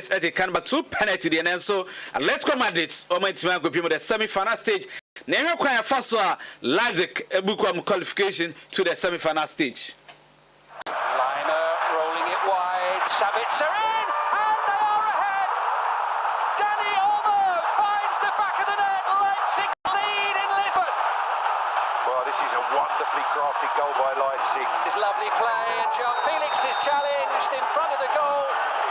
is at the Canberra 2 penalty, and so Atletico Madrid, Omentima, go the semi-final stage. Name your first Leipzig qualification to the semi-final stage. Liner rolling it wide, Savitz are in, and they are ahead. Dani Olmo finds the back of the net, Leipzig lead in Lisbon. Well, this is a wonderfully crafted goal by Leipzig. It's lovely play, and João Felix is challenged in front of the goal.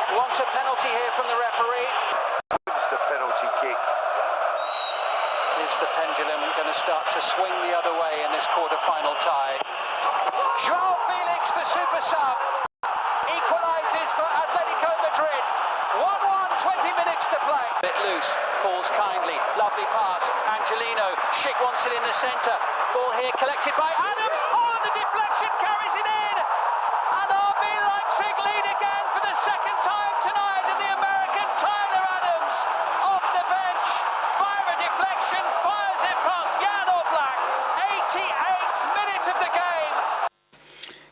Wants a penalty here from the referee. Wins the penalty kick. Is the pendulum going to start to swing the other way in this quarter-final tie? João Felix, the super sub, equalises for Atletico Madrid. 1-1, 20 minutes to play. Bit loose, falls kindly, lovely pass. Angelino, Schick wants it in the centre. Ball here collected by Adams. Oh, the deflection carries it in. And RB Leipzig lead again for the second time tonight. And the American Tyler Adams off the bench. Fire a deflection, fires it past Jan Oblak. 88th minute of the game.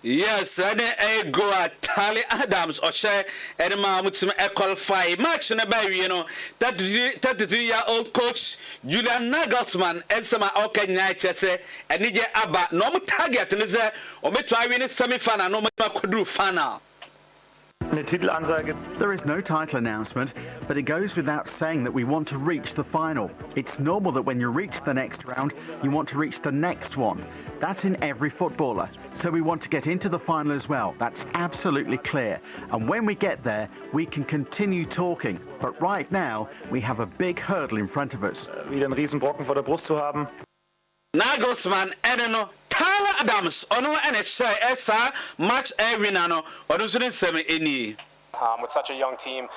Yes, and a go at Tyler Adams or share and Mamutim qualify match in a baby, 33-year-old coach Julian Nagelsmann and some okay night say and Nije Abba no target and is or me try win semi-final no quadru final. There is no title announcement, but it goes without saying that we want to reach the final. It's normal that when you reach the next round, you want to reach the next one. That's in every footballer. So we want to get into the final as well. That's absolutely clear. And when we get there, we can continue talking. But right now, we have a big hurdle in front of us. Wieder einen Riesenbrocken vor der Brust zu haben. Nagelsmann, Edeno, Tyler Adams, Ono and a share match every nano, or do semi any. With such a young team,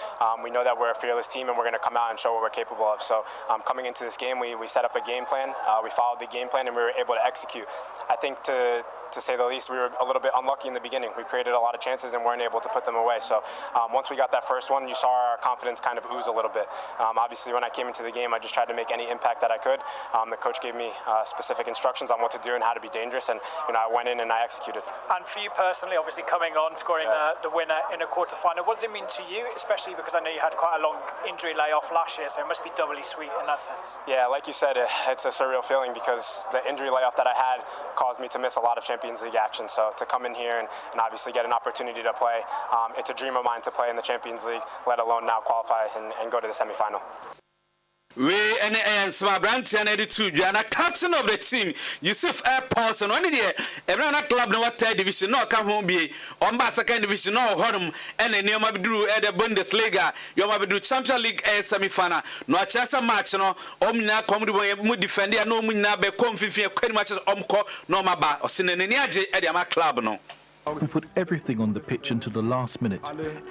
we know that we're a fearless team and we're going to come out and show what we're capable of. So coming into this game, we set up a game plan, we followed the game plan and we were able to execute. I think to say the least, we were a little bit unlucky in the beginning. We created a lot of chances and weren't able to put them away. So once we got that first one, you saw our confidence kind of ooze a little bit. Obviously, when I came into the game, I just tried to make any impact that I could. The coach gave me specific instructions on what to do and how to be dangerous, and I went in and I executed. And for you personally, obviously coming on, scoring the winner in a quarter-final, what does it mean to you, especially because I know you had quite a long injury layoff last year, so it must be doubly sweet in that sense? Yeah, like you said, it's a surreal feeling because the injury layoff that I had caused me to miss a lot of Champions League action. So to come in here and obviously get an opportunity to play, it's a dream of mine to play in the Champions League, let alone now qualify and go to the semi-final. We and smart brand and two Jana captain of the team Yusuf Airports and only there every club no third division no come home be on second division no home and then you might do the Bundesliga you might do Champions League semi-final no chance match no omna come to defend no muna be come 15 matches omko no maba or sineni aje e dia club no. We put everything on the pitch until the last minute.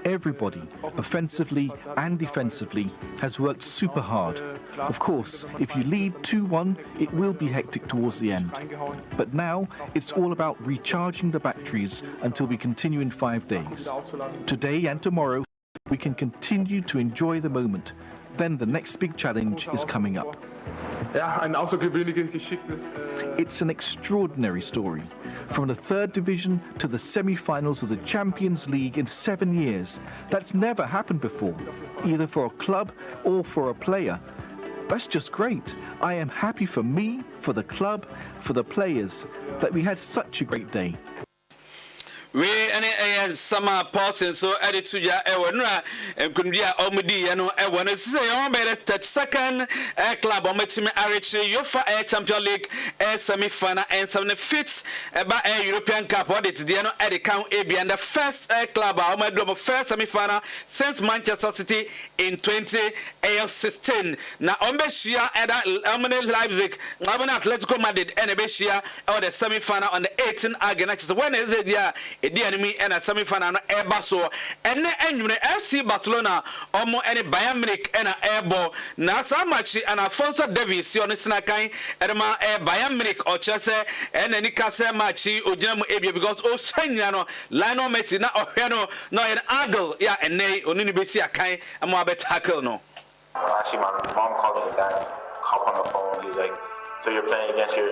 Everybody, offensively and defensively, has worked super hard. Of course, if you lead 2-1, it will be hectic towards the end. But now, it's all about recharging the batteries until we continue in 5 days. Today and tomorrow, we can continue to enjoy the moment. Then the next big challenge is coming up. It's an extraordinary story. From the third division to the semi-finals of the Champions League in 7 years. That's never happened before, either for a club or for a player. That's just great. I am happy for me, for the club, for the players, that we had such a great day. We and summer person so added to ya ewanra and could be omedi I want to say on better that second club on my team Arichi UEFA Champions League semi-final and 75th about a European Cup what it's the at the count AB and the first club on my drum first semi-final since Manchester City in 2016 now on Beshia at Leipzig Atletico Madrid and Beshia or the semi-final on the 18th against when is it yeah the enemy and a semi-final airbaso and the FC Barcelona almost any Bayern Munich and an airball now so much and Alfonso Davies on the Sinakai and my Bayern Munich or Chelsea and any Casa Machi or Jam Abia because oh Sanyano Lionel Messi na Ohiano no an adult yeah and nay on Unibisi Akai and more tackle no. Actually my mom called me back, hop on the phone, he's like, so you're playing against your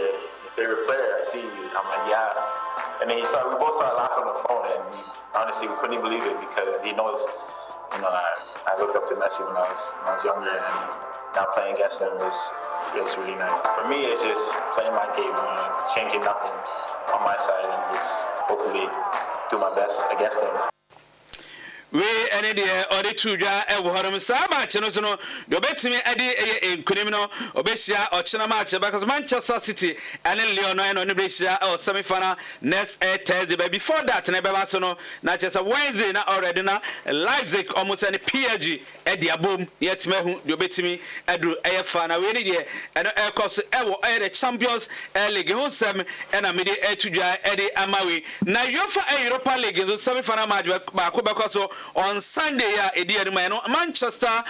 favorite player, I see you. I'm like, yeah. And then we both started laughing on the phone, and honestly, we couldn't believe it because he knows You know, I looked up to Messi when I was younger, and now playing against him is really nice. For me, it's just playing my game, changing nothing on my side, and just hopefully do my best against him. We any the other two ja e wo horom sa match no so no do betimi ade nkunim no obesia ochina match because Manchester City and Lyon no besia o semi final next Thursday but before that na be ba so no na chesa Wednesday na already na Leipzig almost any PSG e de abom yetime hu do betimi adu e final we ni de eno e course e wo e the Champions League hu sem e na me de etudwa e de amawe na UEFA Europa League so semi final match ba ko be so on Sunday ya edianuma no Manchester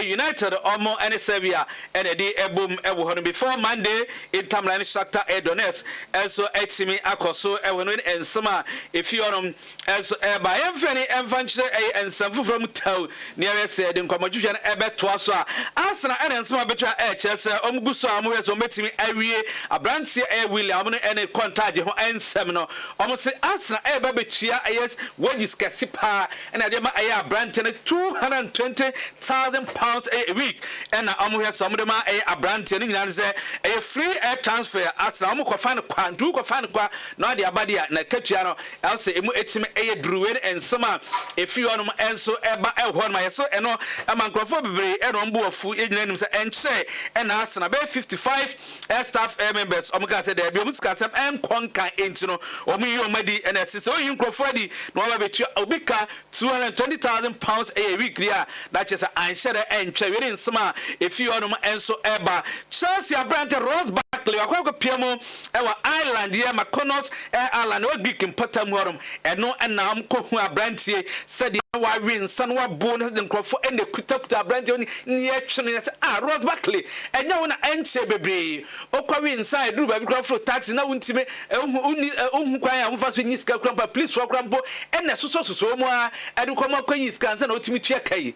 United omo ene Sevilla ene di ebom ewo hono before Monday in Tamlan Shakhtar Donetsk also etimi akoso ewo no ensema efi onom also ba emfani emfanche ensamfu from taw near said in komodwuhwe no ebeto so a Arsenal ene ensema beto chese omguso amwe so metimi awie abrantie William no ene contact ho ensem no omo se Arsenal bebetua yes wages kasipa ene ma aya brand 220,000 pounds a week and here some of them a brand a free air transfer as na ko fan kwandu ko fan kwa na de abadia na katua else emu etime a druwen and sama if you on enso eba e ho ma yeso eno amankrofo bebre eno mbo afu enyinanim se enche and as na be 55 staff members ka say there be muska sam en konkan entino omu yi omadi and so yin krofo di no ba betua obika 220,000 pounds a week there that is an share and trade in summer if you on enso eba Chelsea brand Rose Barkley akwa piamo ewa Ireland here Maconos Ireland we big important worum and no and now ko hu abrantie said wa win san wa bonus den crofo and the kuta brand oni near twene say Rose Barkley enya wona enche bebre okwa win inside do ba bi crofo taxi na wuntime hu kwan ya mfa so nyiska krampa please so krampo and so mu a edu komo kwanyi skanza na otimi tua kai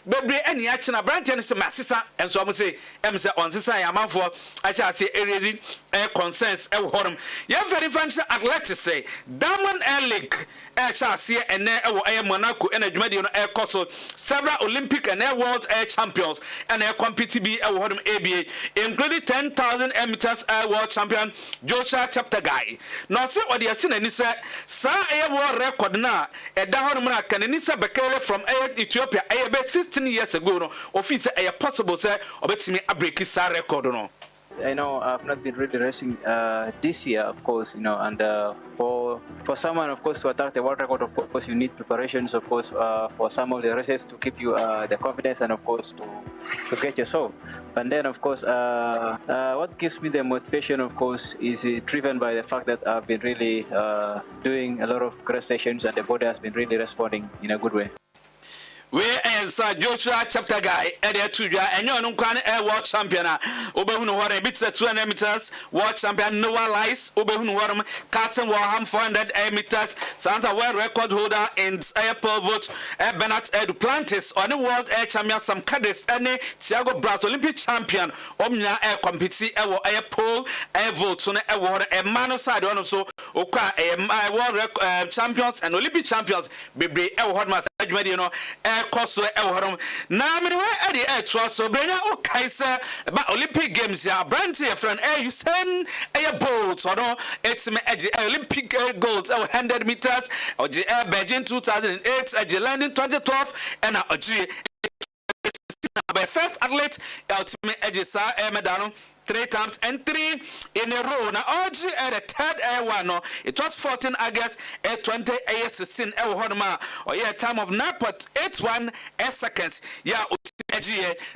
bebre eni a chena brand ne se masisa enso am se on sisa ya manfo a cha se erezi concerns e horom ye very fancy athletics say Diamond League cha se ene e wo Monaco en adwumadi no koso several Olympic and world champions and compete bi e wo horom ABA including 10,000 meters world champion Joshua chapter guy no se odi ase na ni se sa e world record na e da horom na kanani se bekele from Ethiopia e be 16 years ago no office possible say obetimi break sa record no. I know I've not been really racing this year, of course, and for someone, of course, to attack the world record, of course, you need preparations, of course, for some of the races to keep you the confidence and, of course, to get yourself. And then, of course, what gives me the motivation, of course, is driven by the fact that I've been really doing a lot of great sessions and the body has been really responding in a good way. We answer Joshua chapter guy area 2 and you no kwan world champion obehunu hore bit 200 meters world champion Noah Lies obehunu hore Carson Warham 400 meters Santa world record holder in pole vote Bernard Duplantis on the world champion Sam Cadiz any Thiago Braz Olympic champion omnya compete pole vote so na hore man side one so okwa world champions and Olympic champions bebre hore mas adwumadi no koso horom na me we ade trust so brenya o kaisa ba Olympic games ya brand your friend you send bolt or no it's me Olympic gold 100 meters or Beijing 2008 London 2012 and by first athlete ultimate edisa medal 3 times and 3 in a row. Now, OG at the third one, no, it was 14 August 2016 Honma or yeah, time of 9.81 seconds. Yeah,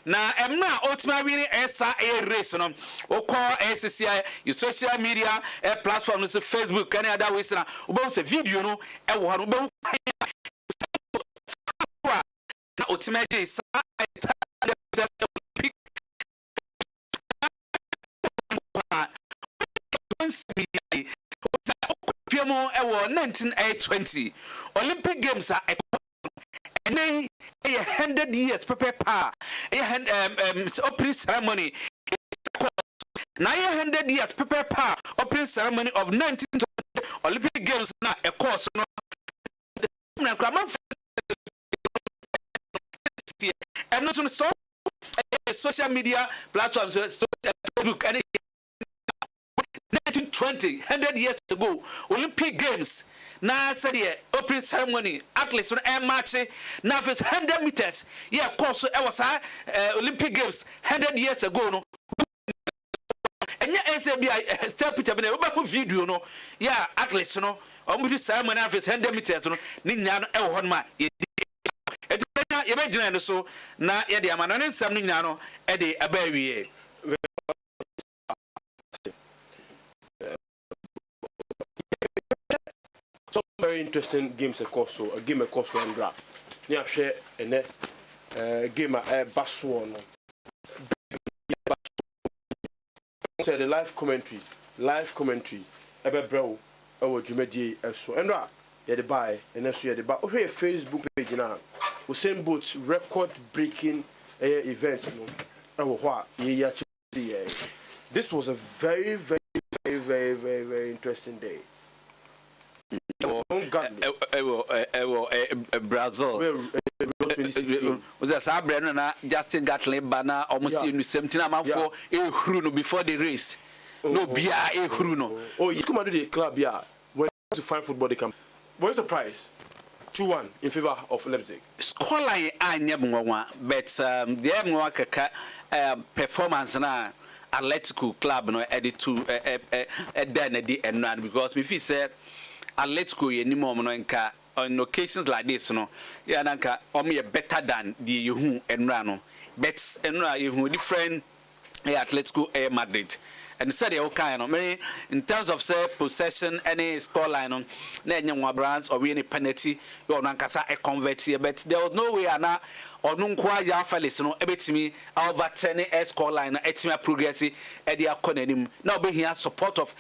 now I'm not ultimately SIA race. No, or call SCI, your social media platforms, Facebook, and other ways. Now, about the video, no, and what about ultimately Piamo 1920 Olympic Games are and 100 years prepare opening ceremony 900 years prepare opening ceremony of 1920 Olympic Games na a course no and not so social media platforms, Facebook, and 1920, 100 years ago, Olympic Games. Now, said the opening ceremony, athletes on air match, now it's 100 meters. Yeah, of course, I was Olympic Games 100 years ago. No, and yeah, SABI tell Peter, but video, no, yeah, athletes, no, on ceremony after 100 meters, no, Nina, Elhonma. Imagine so na ye de amana nsam nyina no e de abawie some very interesting games a game across one graph ni ahwe ene game baso no say the live commentary ebe brew ewo dwumadie eso endra ye de buy ene so ye de ba o hwe Facebook page na Usain Bolt record breaking events this was a very interesting day. Brazil was a Sabrina na Justin Gatlin banner almost in 17 for a before the race. No beer a Hruno. Oh, you come out to the club, yeah. When to find football they come. What's the prize? 2-1 in favor of Leipzig. Scoreline I never want, but the performance na Atletico club no edit to and because if he said Atletico anymore no nka on occasions like this no yeah nanka me better than the you and rano but and you different Atletico Madrid. And said okay, no, in terms of say possession, any scoreline, na nywa brands or any penalty, you on kasa a convert here, but there was no way na or no kwa ya fellas no ebetimi over 10 scoreline etima progress e dia konanim na obe here support of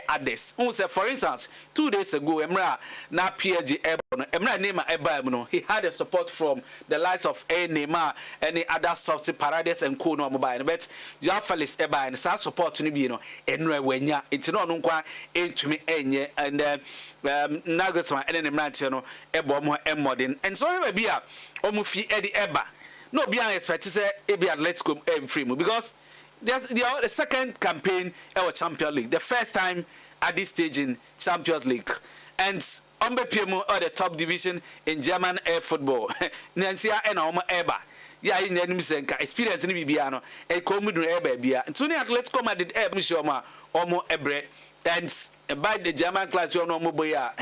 others. Who say for instance 2 days ago Emra na PSG Emra Neymar eba no he had a support from the likes of Neymar any other soft Paradise and co no mobile but ya fellas eba and sa support ni bi no enra wanya enti no no kwa entumi enye and Nagelsmann and Emra no ebo mo modern and so we be a omo fi edi eba no be expect say e be Atletico free because there's the second campaign our Champions League, the first time at this stage in Champions League, and PMO or the top division in German football. Nancy and Oma Eba. Yeah, in the experience in Bibiano, a common eba bia. And soon Atletico Madrid Mishoma, Omo Ebre, and by the German class, you know, Moboya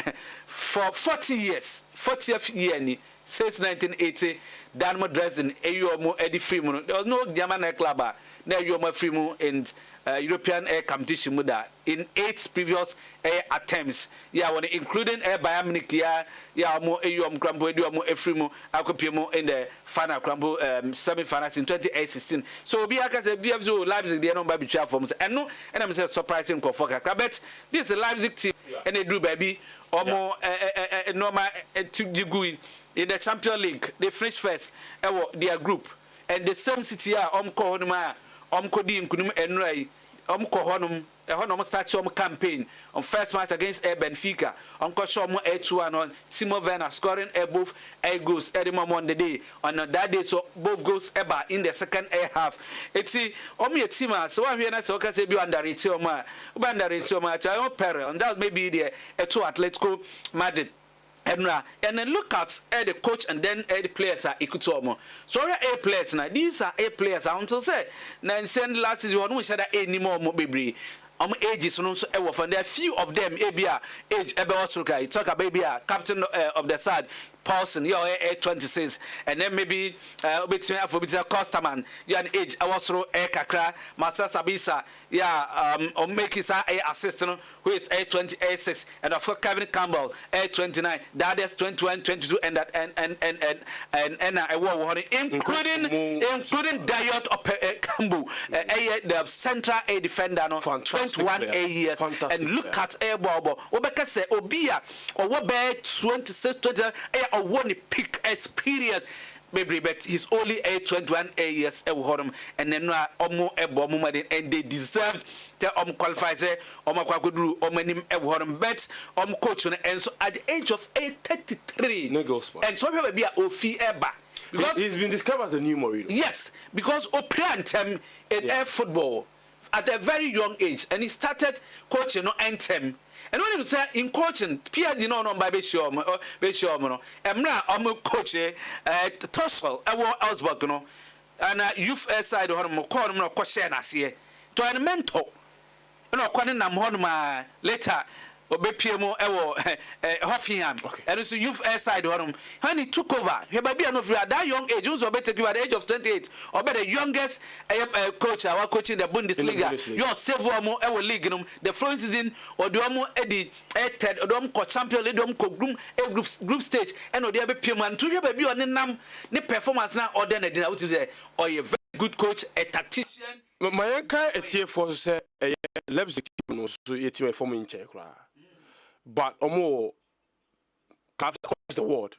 for 40 years, 40th year. Since 1980, Dynamo Dresden, AUMO Eddie Freeman. There was no German club, no AUMO Freeman in European competition in 8 previous attempts. Yeah, when including Bayern Munich, yeah, more AUM Crambo, AUMO Freeman, Akopimo in the final Crambo semi-finals in 2016. So we are going to be Leipzig, the number of forms, and no, and I'm surprising for But this is a Leipzig team, and they do baby. Omo normal to going in the Champions League. They finish first. Their group and the same city are Kohonuma, Kodi Kunum Enrai, Kohonum. Honor start some campaign on first match against Benfica. Koshomo 8-1 on Timo Werner scoring both goals every moment on the day. On that day, so both goals ever in the second half. It's a team. So I'm here now. So can say be underrated or more. Underrated or more. I peril, and that may be the two Atletico Madrid. And then look at the coach and then the players are equal. So A players now. These are A players. I want to say. Now send last is one who said that anymore baby. Ages so there are few of them age also talk about baby captain of the side Paulson your 26 and then maybe between Costaman you an age also kakra Master Sabisa or make his assistant who is 26 and of course Kevin Campbell 29 that is 21 22 and that and I want including Dayot of Kambu the central defender no 21 years and look at Bobo Obeka say Obia or what 26 20 or one peak experience baby but he's only 21 years and then almost and they deserved the qualify say kwakudru omanim bet coach and so at the age of 33 and so be a ofi eba Because he's been described as the new Mourinho. Yes, because Opriantem in air football at a very young age, and he started coaching Anthem. And when you say in coaching, Pierre Dino by Besham, Emra, coach, Tossel, Augsburg, no, and youth side of him, call him a question as here to a mentor. No, calling them Honma later. Obepmo Hoffenheim and so youth side when he took over he be an of that young age also better at the age of 28 or better youngest coach our coaching the Bundesliga your several more league the following season or the Eddie third or the champion league group stage and or the Obepmo to be on nam the performance now or then I would say or a very good coach a tactician my a for say Leipzig no so yet my form in check. But more clubs across the world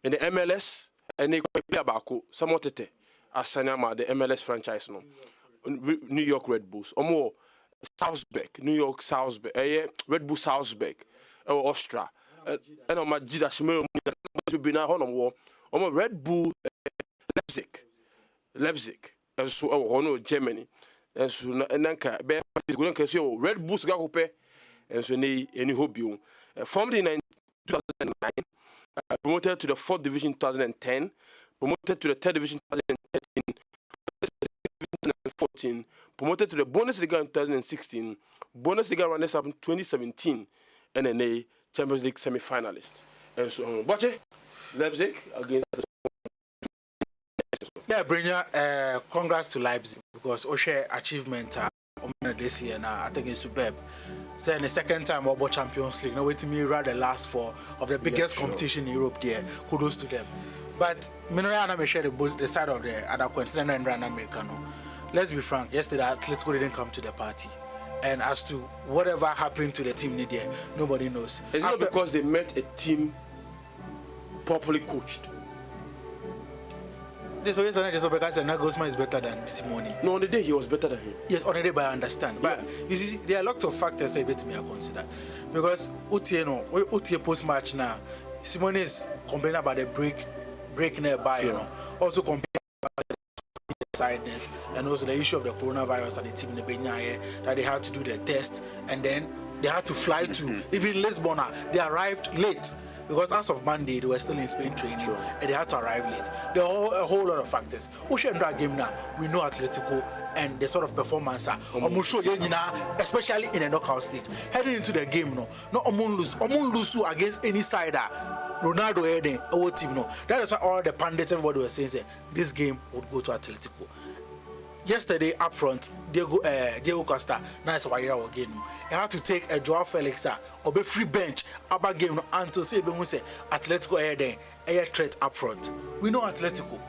in the MLS and they play about somewhat as Sanama the MLS franchise no New York Red Bulls or more Salzburg New York Salzburg Red Bull Salzburg or Austria and on my Jida Shimmer be now on war or Red Bull Leipzig and so on Germany and so and then Red Bulls go and so any hope you formed in 2009, promoted to the 4th division 2010, promoted to the 3rd division 2013, 2014, promoted to the Bundesliga in 2016, Bundesliga runners up in 2017, and then a Champions League semi-finalist. And so on. Bache, Leipzig against. Yeah, Brinya, congrats to Leipzig because Oshe achievement this year now I think it's superb. So in the second time about Champions League, now wait to me rather the last four of the biggest competition in Europe there. Kudos to them. But Minoriana may share the side of the other consider and run Americano. Let's be frank, yesterday Atletico didn't come to the party. And as to whatever happened to the team there, nobody knows. It's not because they met a team properly coached. This always because Nagelsmann is better than Simone. No, on the day he was better than him. Yes, on the day, but I understand. But you see, there are lots of factors so me I consider. Because Utie post match now, Simone is complaining about the break nearby, you know. Also complaining about the sideness and also the issue of the coronavirus at the team in the Benyaya that they had to do the test and then they had to fly to even Lisbon. They arrived late. Because as of Monday, they were still in Spain training and they had to arrive late. There are a whole lot of factors. Ocean game now, we know Atletico and the sort of performance, especially in a knockout stage. Heading into the game, no lose against any side. Ronaldo heading our team, no. That is why all the pundits, everybody was saying this game would go to Atletico. Yesterday up front, Diego Costa, nice wire again. He had to take a Joao Felix or be free bench about game until say Atletico air threat up front. We know Atletico.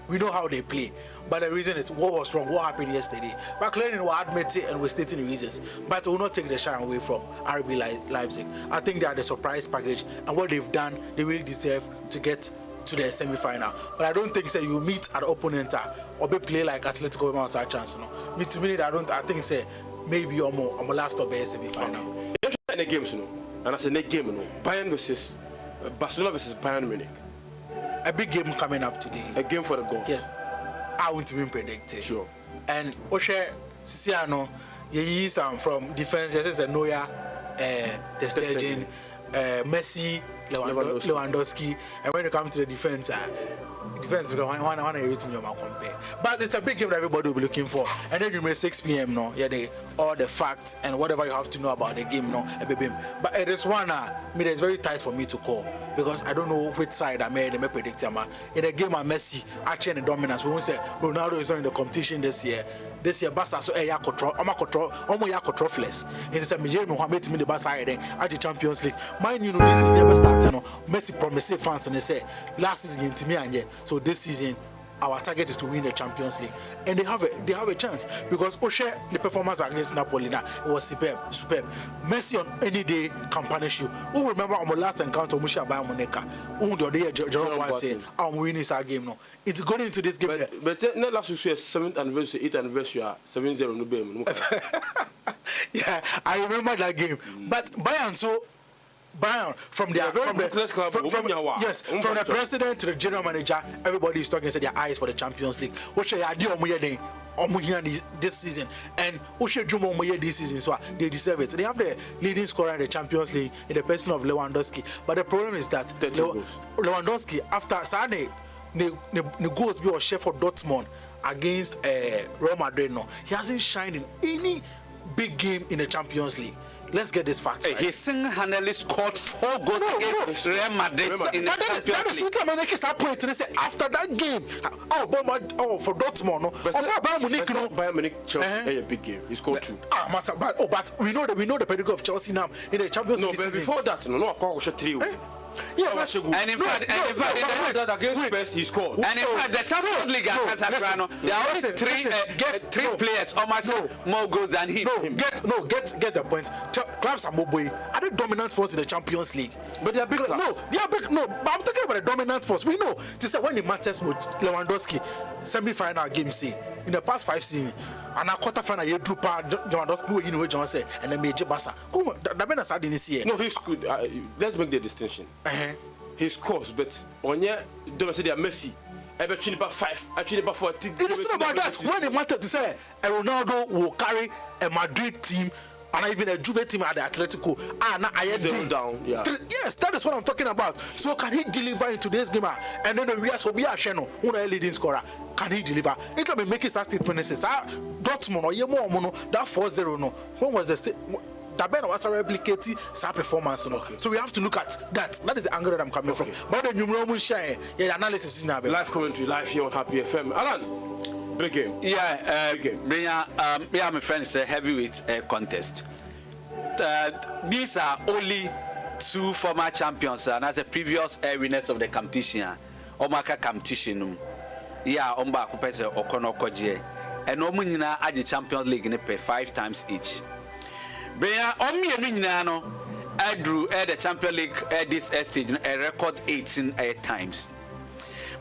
We know how they play. But the reason is what was wrong, what happened yesterday. But clearly we admit it and we're stating the reasons. But we will not take the shine away from RB Leipzig. I think they are the surprise package and what they've done, they really deserve to get to the semi-final. But I don't think you meet an opponent or be play like Atletico with a chance. Me to me, I think maybe or more last of the semi-final. If you the games, and I say next game, Bayern versus Barcelona versus Bayern Munich. A big game coming up today. A game for the goals. Yes, I won't even predict it. Sure. And Oshe Sisiano, he is from defense. Yes, a Neuer, Ter Stegen, Messi, Lewandowski, and when you come to the defense, one rate me compare. But it's a big game that everybody will be looking for. And then you may 6 p.m. no, all the facts and whatever you have to know about the game no, but it is one it's very tight for me to call because I don't know which side I may predict him. In the game, Messi actually in the dominance. We won't say Ronaldo is not in the competition this year. This year, Barca so trophless. It's a million who made me the Barca at the Champions League. Mind you know this is never starting. Messi promised fans and they say last season to me and so this season our target is to win the Champions League, and they have a chance because Oshe the performance against Napoli now it was superb. Messi on any day can punish you. Who remember on the last encounter Musha by Monica? Who the day Jerome Boateng and winning our game now? It's going into this game. But not last year 7th anniversary, 8th anniversary, 7-0 no game. Yeah, I remember that game. But Bayern so Bayern from their from the president to the general manager, everybody is talking. Say their eyes for the Champions League. What should I do this season? And what should Jumo this season? So they deserve it. They have the leading scorer in the Champions League in the person of Lewandowski. But the problem is that Lewandowski, after Saturday, the goals be a chef for Dortmund against Real Madrid. No, he hasn't shined in any big game in the Champions League. Let's get this fact right. He single-handedly scored 4 goals against Real Madrid in the Champions League. That is what I'm making a point. They say after that game, for Dortmund, Bayern Munich Chelsea a big game. He scored 2. But we know the pedigree of Chelsea now in the Champions League. No, but before that, I call 3. Yeah, and in fact, against Spurs he scored. And in fact, the Champions League there are only 3 players almost more goals than him. Get the point. Clubs are more boy. Are they dominant force in the Champions League? But they are big clubs. No, they are big. No, but I'm talking about the dominant force. We know. Just when it matters with Lewandowski, semi-final game say in the past 5 seasons. And a quarter final, you drew Lewandowski. You know what John said, and then major Bassa. No, he's good. Let's make the distinction. He scores, but on your don't say they are Messi. Ever three about 5, actually about 4. It is not about that. When it matters to say Ronaldo will carry a Madrid team and even a Juve team at the Atletico. Down. Yeah. Yes, that is what I'm talking about. So can he deliver in today's game? And then we ask Obia Sheno, who is leading scorer. Can he deliver? It's like making such statements. Dortmund or Yemo, that 4-0 no. When was the state? That was a replicating that performance. Okay. So we have to look at that. That is the angle that I'm coming from. But the numeral share, analysis in our live commentary, live here on Happy FM. Alan, big game. Yeah, my friend, it's a heavyweight contest. These are only 2 former champions and as the previous winners of the competition. Omaka competition. Yeah, Omba Kupese Okono Koje. And Omunina at the Champions League in 5 times each. Brea Omi and I drew at the Champions League at this stage a record 18 times.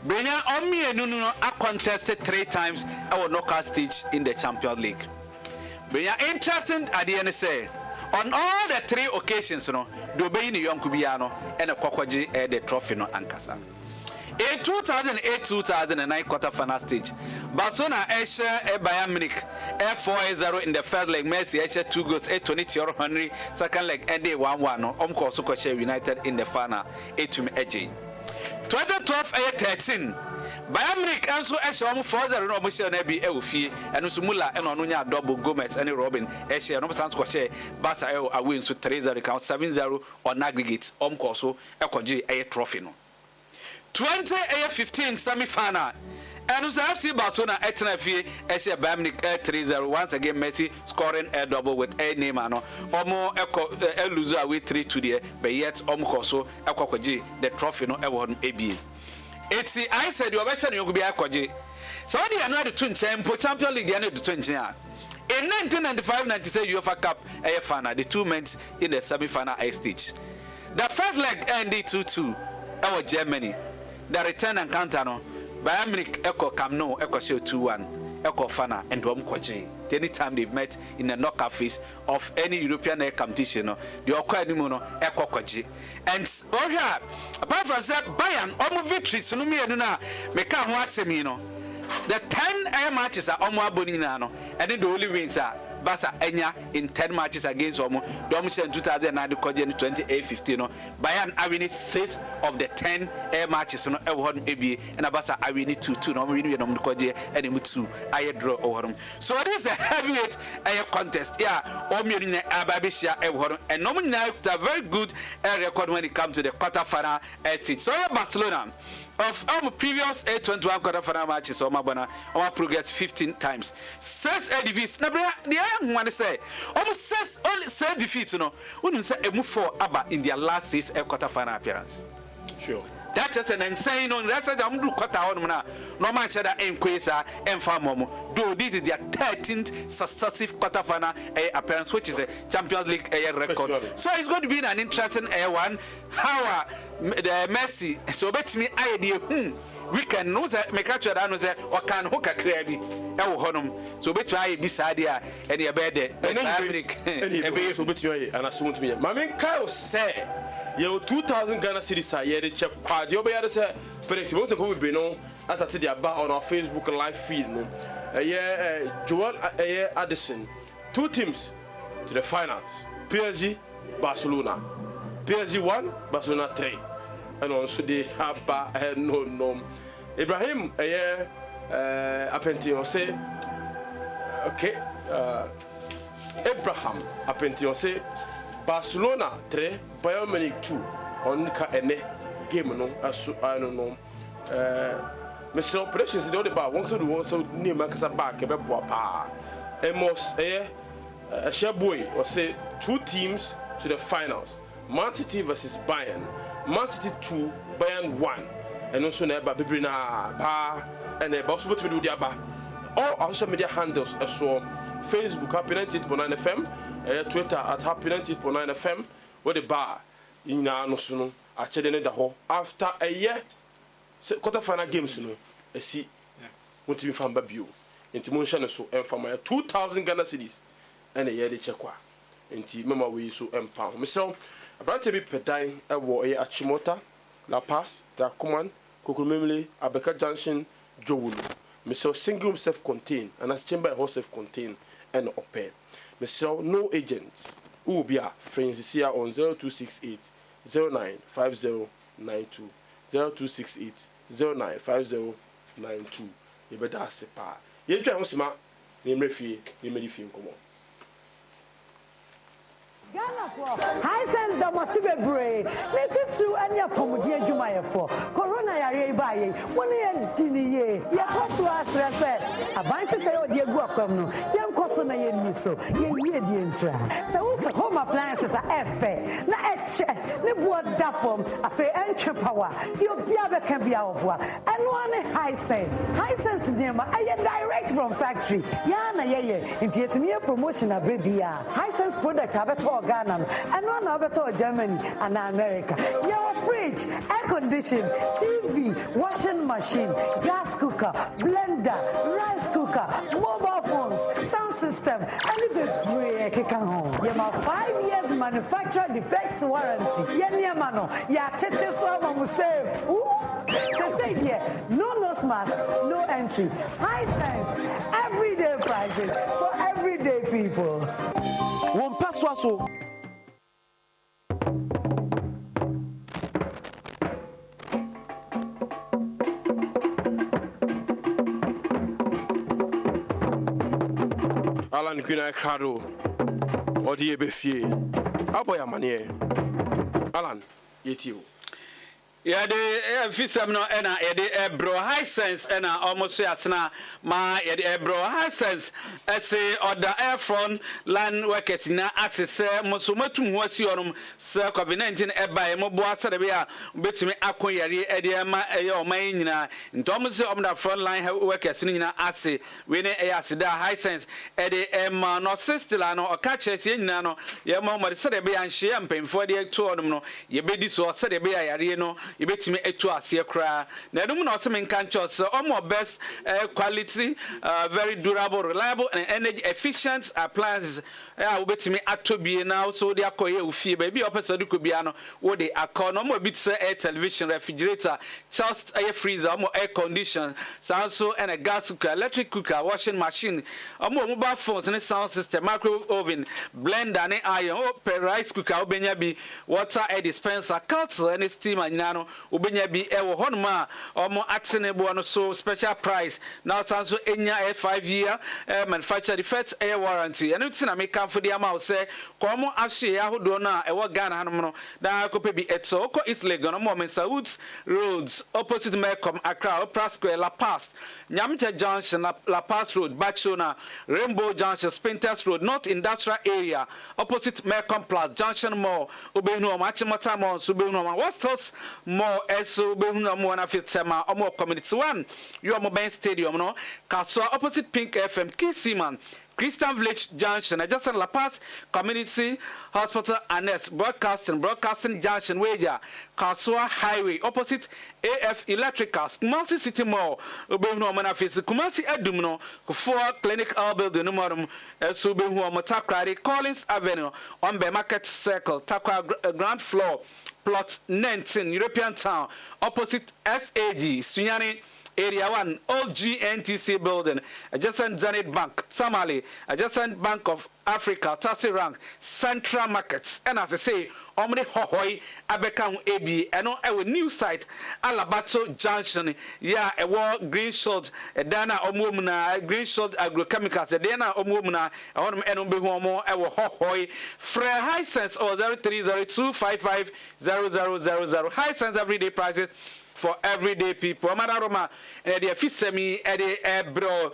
Brea Omi and Nuno are contested 3 times our knockout stage in the Champions League. Brea interesting at the NSA. On all the 3 occasions, the Obeyini Young Kubiano and a Kokoji at the trophy no Ankasa. In 2008-2009 quarter-final stage, Barcelona Esha Bayern Munich 4-0 in the first leg. Messi Esha 2 goals 8-20 Henry. Second leg ended 1-1. Omko Sukoshe United in the final 8-2 Eji. 2012-13 Bayern Munich also Esha 4-0 no Musha Nebi Eufi and Usumula and Onunya double Gomez and Robin Esha no Sans Koshe Barca a win so 3-0 count 7-0 on aggregate. Omko so Ekoji a trophy no. 2015 semi-final. And we have seen Barcelona at Nafi as a Bayern Munich 3-0. Once again, Messi scoring a double with a name. Omo Eko lose away 3-2 but yet Omko so Ekoji the trophy no ever AB. It's I said you best you be Ekoji. So the another Champions League the another 20. In 1995-96 UEFA Cup final, the 2 men in the semi-final stage. The first leg ended 2-2. Our Germany. The return encounter no Bayern Munich Echo Camp Nou Echo show 2-1 Echo Fana and Dom Kwaji. Anytime they've met in the knockout phase of any European competition, the Okwa Echo Kwaji. And apart from that, Bayern almost victory so no me na meka ho asemino. The 10 matches are almost bonina and then the only wins are Barca Enya in 10 matches against Omo. Dominic in 2009 2015 Bayern are winning 6 of the 10 matches no ABA and Barca are winning 2 no win no koje and 2 I draw over. So it is a heavyweight contest. Yeah, Omi Ababishia and nominally a very good record when it comes to the quarter-final stage. So Barcelona of our previous 21 quarter-final matches our progress 15 times. 6 defeats. The one say almost 6 defeats. Wouldn't say a move for ABBA in their last 6 quarter-final appearance. Sure. That's just an insane on that's I'm do quarter on now. No man said that Enquesa and Farmomo. Though this is their 13th successive quarter-final appearance, which is a Champions League record. So it's going to be an interesting one. How the Messi so bet me idea we can know that make actually I know that or can hook a crabby. So bet try this idea and your bed and so bet you and I soon to me. My main Kyle said You 2,000 Ghana cedis a year. Check quad. You be able to say, but it's most of the no. As I said, about on our Facebook live feed. No, Joel Addison. 2 teams to the finals. PSG, Barcelona. PSG 1, Barcelona 3. And also they have no. Ibrahim Apentio say okay. Abraham Apentio say Barcelona 3, Bayern Munich 2. On ka ene game no aso I don't know. Mr. Operations the other bar one so name makasa back e be boa pa. Emos a share boy or say 2 teams to the finals. Man City versus Bayern. Man City 2, Bayern 1. And also never be na ba and a boss what we do ba. All our social media handles as well. Facebook Happy 98.9 FM, Twitter at Happy 98.9 FM. Where the bar in our no actually the whole after a year quarter final games no a see what to be from Babu into motion so and from my 2,000 Ghana cedis and a year the checkwa into mema we so empower myself about to be pedai a war a Chimota La Paz Dakuman Kokumemle Abeka Junction Jowulu myself single self-contained and as chamber house self-contained and open myself no agents who will be a friends here on 0268 095092 0268 095092 you better say pa you try on name refie name refie nkomo High sense that must be brave. Let it to any accommodate you my for. Corona ya by 1 year dinner. Ya cost to us refer. A bunch of say, oh, dear, go come no. Young cost na ye so. Ye the intra. So home appliances are F. Na etche. Ne board that form. A fair entry power. You can be our boy. And one high sense. High sense near my direct from factory. Yana ye. Into it me a promotion of baby. High sense product have a Ghana and one over Germany and America. Your fridge, air condition, TV, washing machine, gas cooker, blender, rice cooker, mobile phones, sound system, and the break home. You have 5 years manufacturer defects warranty. Yenya mano, ya tetes wa save. So say here, no nose mask, no entry. High sense, everyday prices for everyday people. One passo. Alan Kuna Kado or the Ebefie. Aboya Manie. Alan, yet Yeah, the fisam no ena the bro high sense ena almost asna ma the bro high sense say order air front land workers na asese mosomatum ho asi onum se covid-19 eba e mobo asade bia betimi akoyare e de ma e oman nyina ntom se omda front line workers nyina ase we ne e asida high sense e de ma no sistela no okache se nyina no ye ma mo de sade bia nhye mpemfo de to onum no ye bedi so sade bia yare no you bet me etu ase kra na dum na osem nkan chos omo best quality very durable reliable and energy efficient appliances we bet me atobie na so de akoye ofie ba bi opese de kobia no wo de akọ no mo bit say air television refrigerator just air freezer omo air condition so and a gas cooker electric cooker washing machine omo mobile phones and sound system microwave oven blender and iron rice cooker obenya bi water air dispenser council and steam anyina no ubenya bi ewo honma omo atenebo no so special price now so enya 5 year manufacturer defect air warranty and it's na make am for the amount say komo ahye ahodo na ewo Ghana hanom no da kope bi Esso ko Italy gono mo Mensa roads opposite Melcom Accra Opera Square La Paz Nyamche Junction La Paz Road Bachona Rainbow Junction Spinters Road North Industrial Area opposite Melcom Plaza Junction Mall ubenu Machimota Mall subenu West Coast Mall Esso ubenu mo na fitema omo community 1 you are mobile stadium no Kaswa opposite Pink FM Kisiman Christian Village Junction, adjacent La Paz Community Hospital Annex, Broadcasting Junction, Wager, Kasua Highway, opposite AF Electricals, Kumasi City Mall, Ubehuo Manafis, Kumasi Edumno, 4 Clinic L Building, Numorum, Subehuo Matakrari, Collins Avenue, on Bay Market Circle, Takwa Ground Floor, Plot 19, European Town, opposite FAG, Sunyani. Area 1, Old GNTC building, adjacent Zenith Bank, Tamale, adjacent Bank of Africa, Tassi Rank, Central Markets, and as I say, Omni Hohoi, Abekam AB, and on a new site, Alabato Junction, yeah, a war green shield, a Dana Omumuna, green shield agrochemicals, a Dana Omumuna, on Enombehomo, a Hohoi, Frey High Sense or 0302550000, High Sense everyday prices. For everyday people. Amaroma, and the Fisemi, Eddie Ebro.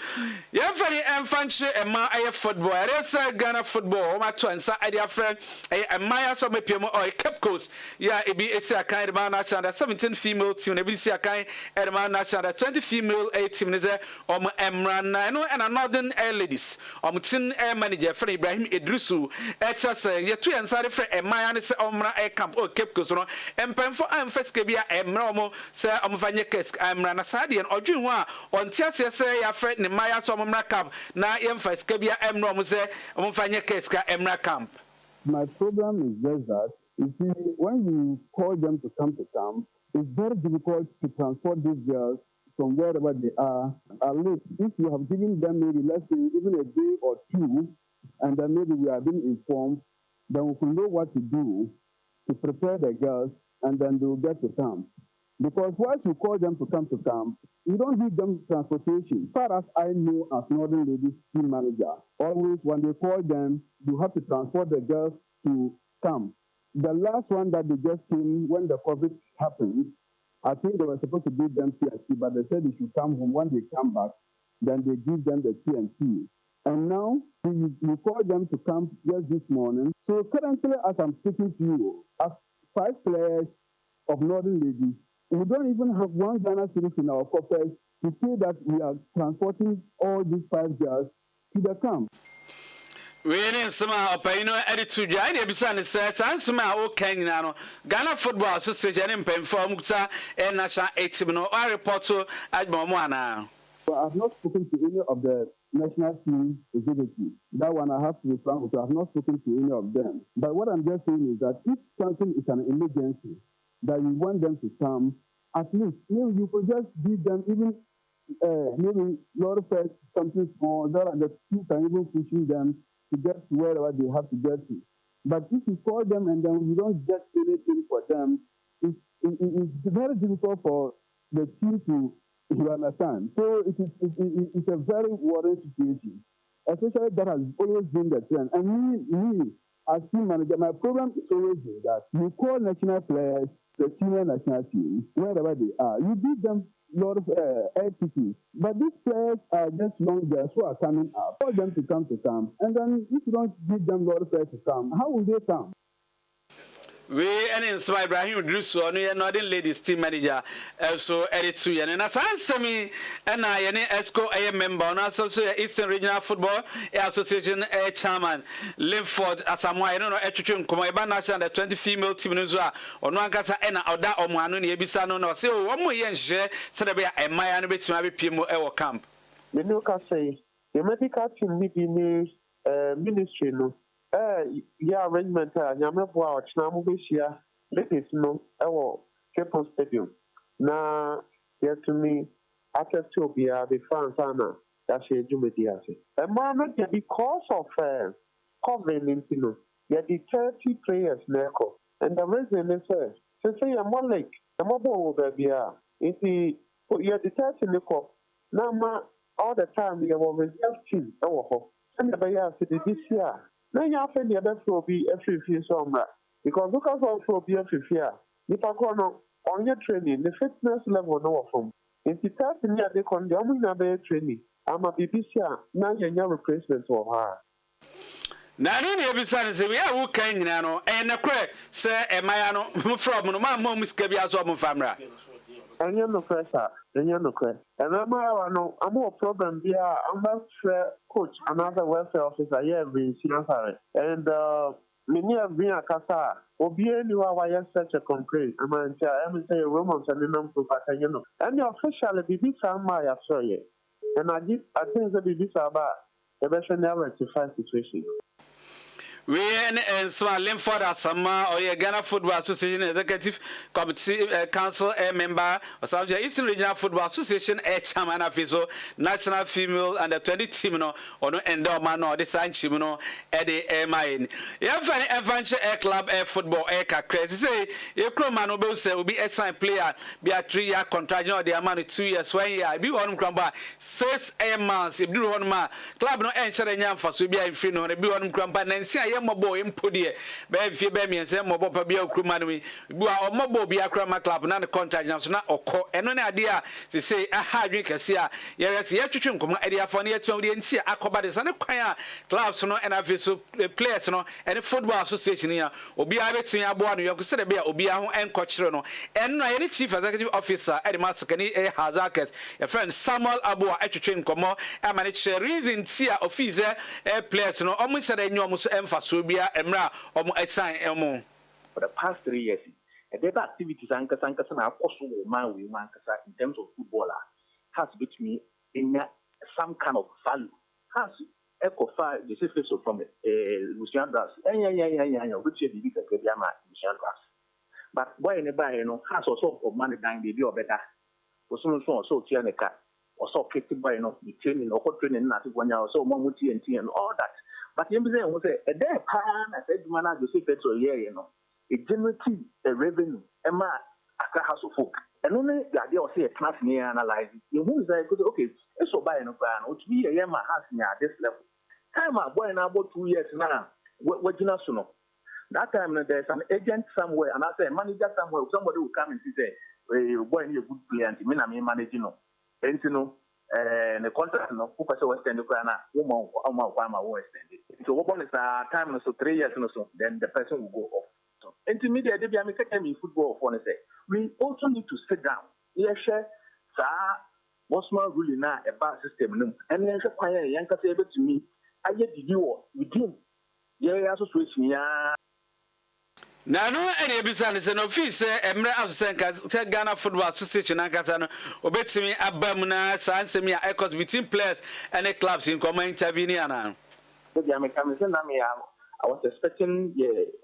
Yafani Enfantry and my football. There's Ghana football. My twins, idea friend, a Maya Summer Pimo or a Cape Coast. Yeah, it be a kind of man national, 17 female team, a BC kind of man national, 20 female 18 is there, or Emran, and another ladies. Tin air manager, Friend Ibrahim Idrisu, HS, yet 2 and side friend, and Maya Omra Air Camp or Cape Coast, and Penfo and Fescabia and Romo. Sir, I'm fanya case. I'm Ranasadi and Ojunwa on Tiasia say ya friend in Maya so camp. Na yemfa skebia emro say I'm fanya case ka emra camp. My problem is just that you see when you call them to come to camp, it's very difficult to transport these girls from wherever they are. At least if you have given them maybe let's say even a day or two, and then maybe we are being informed, then we can know what to do to prepare the girls, and then they will get to camp. Because once you call them to come to camp, you don't give them transportation. As far as I know as Northern Ladies team manager, always when they call them, you have to transport the girls to camp. The last one that they just came when the COVID happened, I think they were supposed to give them TNT, but they said they should come home. When they come back, then they give them the TNT. And now you call them to camp just this morning. So currently, as I'm speaking to you, as 5 players of Northern Ladies, we don't even have one Ghana citizen in our coffers to say that we are transporting all these 5 girls to the camp. We need some opinion attitude. I need to say some okay now. Ghana Football Association in Penformukta and National 18 no I report to Admomwana. I have not spoken to any of the national team executives. That one I have to be frank with you. I have not spoken to any of them. But what I'm just saying is that if something is an emergency, that you want them to come, at least maybe you could just give them even maybe lot of something small, that the team can even pushing them to get to wherever they have to get to. But if you call them and then you don't get anything for them, it's very difficult for the team to, you understand. So it's a very worrying situation. Especially that has always been the trend. And me as team manager, my problem is always been that you call national players, the senior national team, wherever they are, you give them a lot of air tickets. But these players are just young girls who are coming up. Call them to come to camp. And then if you don't give them a lot of players to come, how will they come? We and Inspire Ibrahim Druso, no Northern Ladies team manager, also edit to you. And as I me, and I and ESCO a member, and also Eastern Regional Football Association chairman, Linford, as I'm I don't know, Etchum, Komaiba National, the 20 female team in Israel, or Nankasa and Oda or Manu, Yebisano, no, so 1 more year share, Saturday, and my animated maybe PMO Ewa camp. The new say, the medical team meeting ministry, no. Yeah, arrangement. Nyame boa ochina mo behia ladies no ewo Cape Stadium. Na yet to me access to obia the fans ana that she jumedi ase. And man because of covering no. Yeah, the 30 players neko. And the reason is say I'm more like I'm more baby ah. It yeah the 30 neko. Na ma all the time we were reserve team ewo ho. And the ya say this year. Now you have the other will be every few summer because look at all will be every year. If I go on your training, the fitness level no from. In the past year they condemn me training. I'm a BBC now your replacement for her. Now, any business we are working now, and a crack, sir, and my from my mom is Kabia Zomo family. And you no pressure, and you no credit. And I'm a problem there. I'm not sure coach, another welfare officer, yeah, being and many have been a casa. Obie knew why I such a complaint. I'm say Romans and the non propaganda. And the official be my sorry. And I think the be about the best never rectify situation. We and small Limford Asama or Ghana Football Association Executive Committee Council member or South Eastern Regional Football Association chairman officer National Female Under 20 team no or no endowment or the sign team no Eddie mine. You have an adventure air club air football air crazy say you man will be a sign player be a 3-year contract or the amount of 2 years 1 year be one crumba 6 months if do one man club no ensure the for so be a free no be one crumba Nancy mobo impodie be fie be mi nse mobo pa bia okruma no mi bu a mobo bia krama club na the contract na so na okọ eno na ade a se say aha dwen kase a ye rese ye twetwe nkomo ade afọ na ye twem de nti akoba de sane kwan a clubs no na afi so players no and football association ya obi a betin aboa no yoko se de be obi a ho enkọkire no eno na ye ni chief executive officer ede maskani Hazaket your friend Samuel Aboa atwetwe nkomo e ma ne kire reason ti a office players no omo se de nyo omo so emfa so bia emra omo assign emo for the past 3 years and the activities ankasa na akoso wo man we man kasa in terms of footballer has between in some kind of value has ecofa the surface from Lucian Grass which is the big ama Lucian Grass but boy ne buy no has also of money down the or better so tianeka also keep boy no the training or training na tiwanya so mo TNT and all that. But you say a day pan as a man as you say petrol here, it generates a revenue, a man, a house of folk. And only the idea of say a class near analyzing. You who is like, okay, it's so buy no plan, which be a yama has near this level. Time I boy now about 2 years now, what you know. That time there's an agent somewhere, and I say manager somewhere, somebody will come and say, boy, you're a good player, and me managing no. And you know. And the contract no who person was extended na woman will extend it. So what is time so 3 years so then the person will go off. So intermediate they be am take in football for say we also need to sit down. Here share what's my rule na a bar system no and then kwan yan ka say betumi aye didi wo within your association ya na no ene ebisa ne se no office emre asenka Ghana Football Association ankasa no obetimi abam na sansemi a echoes between players and the clubs in common intervene ana so the American say na me I was expecting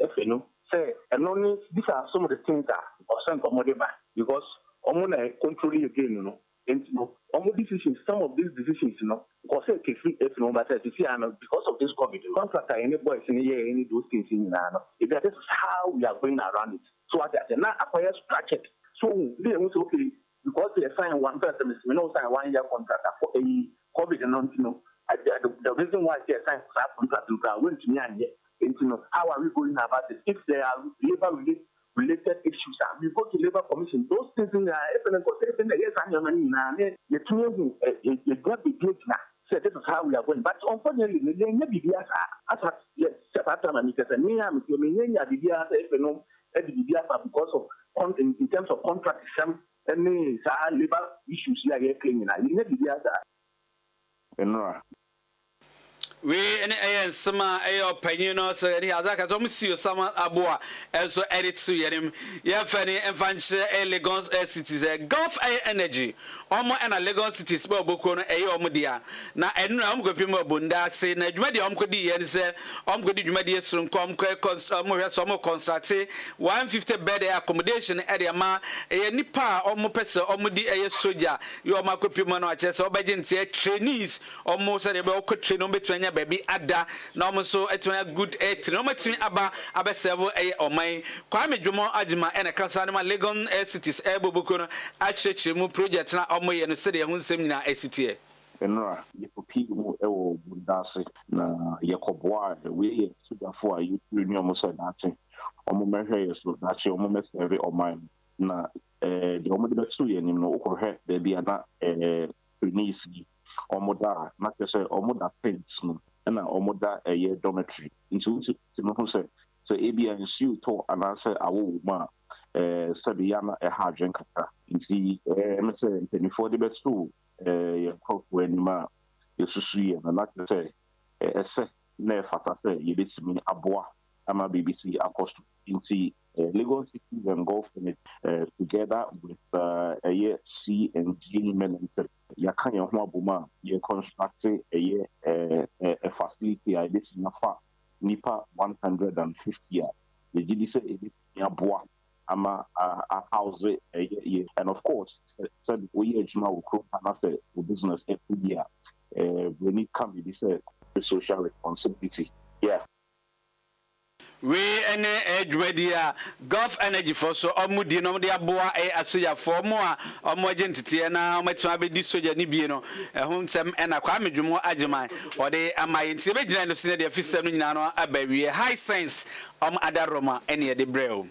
FNO say and only these are some of the things that or some commodity because omo na control your game no and omo decisions some of these decisions because say free FNO but you see because of this COVID contract any boys in here any those things in if that is how we are going around it so what that now acquire structured so they want to okay because they sign one person we know sign 1 year contract for a COVID and the reason why they sign that contract went to me and how are we going about it if there are labor related issues we go to labor commission those things in yes and you got the date now so this is how we are going but unfortunately they never be as yes me because of in terms of contract some any labor issues here claiming you never be as we any sama opinion no so any azaka so musio sama aboa so edit to yerim ya fani enfanche Lagos cities Gulf Energy omo na Lagos cities be oboko no omo dia na enura omo ko pimo bonda se na dwuma dia omo ko di yen se omo ko di dwuma dia suru nkom ko omo hwe so omo construct 150 bed accommodation area ma nipa omo pese omo di soja yo omo ko pimo no ache se obaje ntie trainees omo se de be ko train no betwanya baby ada na omo so etwanya good 8 no matimi aba abesevo oman Kwame Dwomo Agima ene kasa na Lagos cities boboko no acheche mu project na omo ye no se de hu nsem nyina esitie enra ye popi mu ewo bundase na yakoboa we ye sudafo a you omo so datin omo mehwe ye so dachi omo meseve oman na de omo de betu ye nim no okohwe de bia na trainees ni omo da na kese omo da fence no na omo da ye dormitory into no ho se so ABN shoot to anase awo ma study yana a hard drink into MSN 24 the best school when ma yesusu and like to say ese na fata say you bit me aboa ama BBC across into Lagos City and Gulf in it together with a C and G men yakan ya ho aboma ye construct a facility I this na fa nipa 150 the GD say ya boa ama a house and of course said we ejuma will grow and say business every year when it comes to this social responsibility we ene edwedia Gulf Energy for so omudi no de aboa asoya for mo a omo agentite na ometima be di soja ni bie no ho nsem ena kwa medwumo ageman ode amayenti be gina no sine de afisem no nyina no abawie high sense adaroma ene de breo.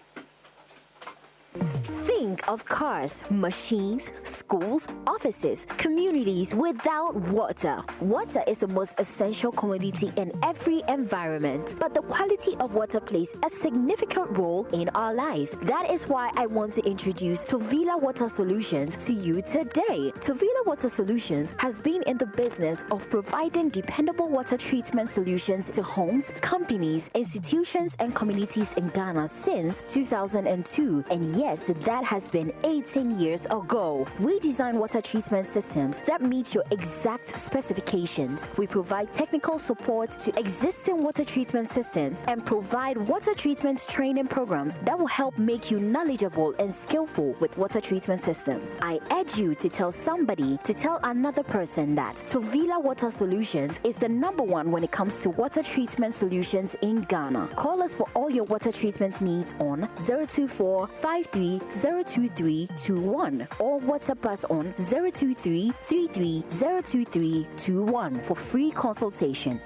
Think of cars, machines, schools, offices, communities without water. Water is the most essential commodity in every environment, but the quality of water plays a significant role in our lives. That is why I want to introduce Tovila Water Solutions to you today. Tovila Water Solutions has been in the business of providing dependable water treatment solutions to homes, companies, institutions, and communities in Ghana since 2002. And yes, that has been 18 years ago. We design water treatment systems that meet your exact specifications. We provide technical support to existing water treatment systems and provide water treatment training programs that will help make you knowledgeable and skillful with water treatment systems. I urge you to tell somebody to tell another person that Tovila Water Solutions is the #1 when it comes to water treatment solutions in Ghana. Call us for all your water treatment needs on 024 53 02321 or WhatsApp us on 023 33 02321 for free consultation.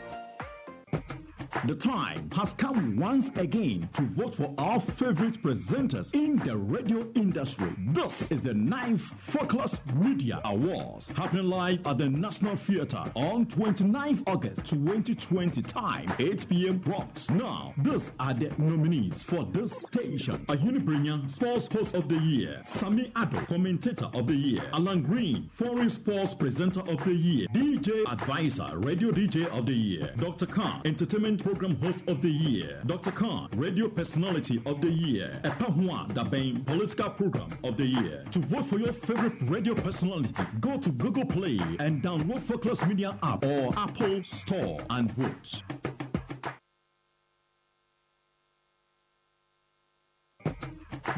The time has come once again to vote for our favorite presenters in the radio industry. This is the 9th Focus Media Awards, happening live at the National Theatre on 29th August 2020, time 8 p.m. prompts. Now, these are the nominees for this station. Ayuni Brinya, Sports Host of the Year. Sami Ado, Commentator of the Year. Alan Green, Foreign Sports Presenter of the Year. DJ Advisor, Radio DJ of the Year. Dr. Khan, Entertainment Program Host of the Year. Dr. Khan, Radio Personality of the Year. Epahua Dabeng, Political Program of the Year. To vote for your favorite radio personality, go to Google Play and download Focus Media app or Apple Store and vote.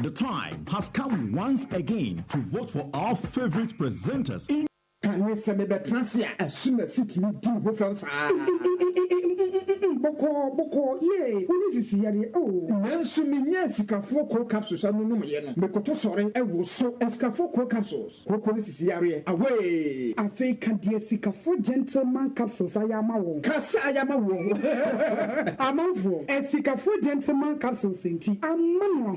The time has come once again to vote for our favorite presenters in Boko, yeah, when is this year? Oh, Nansu Minya Sikafo Coal Capsules, I don't know, Mekoto sorry, I was so Escafo Coal Capsules. Coco is here, away. I think Candia Sikafo Gentleman Capsules, I am a wong. Cassa, I am a wong. I'm over. And Sikafo Gentleman Capsules, Sinti, I'm Mamma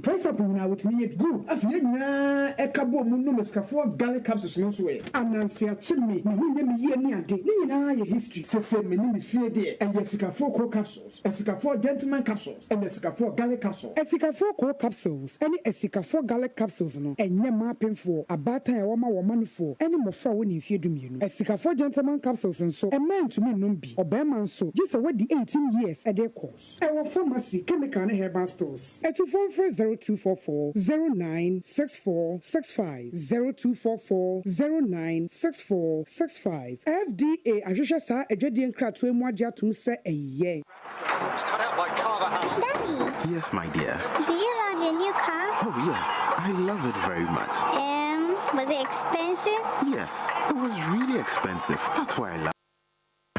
Press up when I would need good. I've never a cabo muno Escafo Galley Capsules, no way. I'm Nancy Chimney, who name me near day. Nina, your history, says me, fear dear, and Escafo Coal Capsules, Escafo Gentleman Capsules, and Escafo Galley Capsules. Escafo Coal Capsules, any Escafo Galley Capsules, no, and your mapping for a batter and woman for any more for when you fear to me. Escafo Gentleman Capsules, and so a man to me, numbi, or Bearman so, just away the 18 years at their course. Our pharmacy, chemical and herbal stores. At 0244 0964 65 0244 0964 FDA, I just saw a dreading crowd to him. To say a yay. Cut out by Carvajal. Daddy. Yes, my dear. Do you love your new car? Oh, yes. I love it very much. Was it expensive? Yes, it was really expensive. That's why I love it.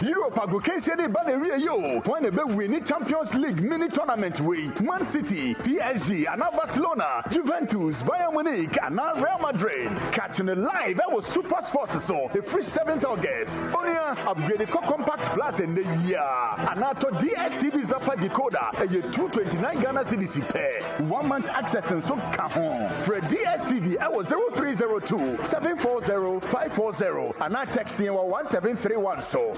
Europa go KCD Baneria yo. When the winning Champions League mini tournament with Man City, PSG, and Barcelona, Juventus, Bayern Munich, and Real Madrid. Catching it live at was Super Sports so the free 7th August. Onia upgraded compact plus in the year. And after DSTV Zappa decoder, a year 229 Ghana CDC pair. 1 month access and so cajon. For DSTV, I was 0302 740 540. And I texting 1731 so.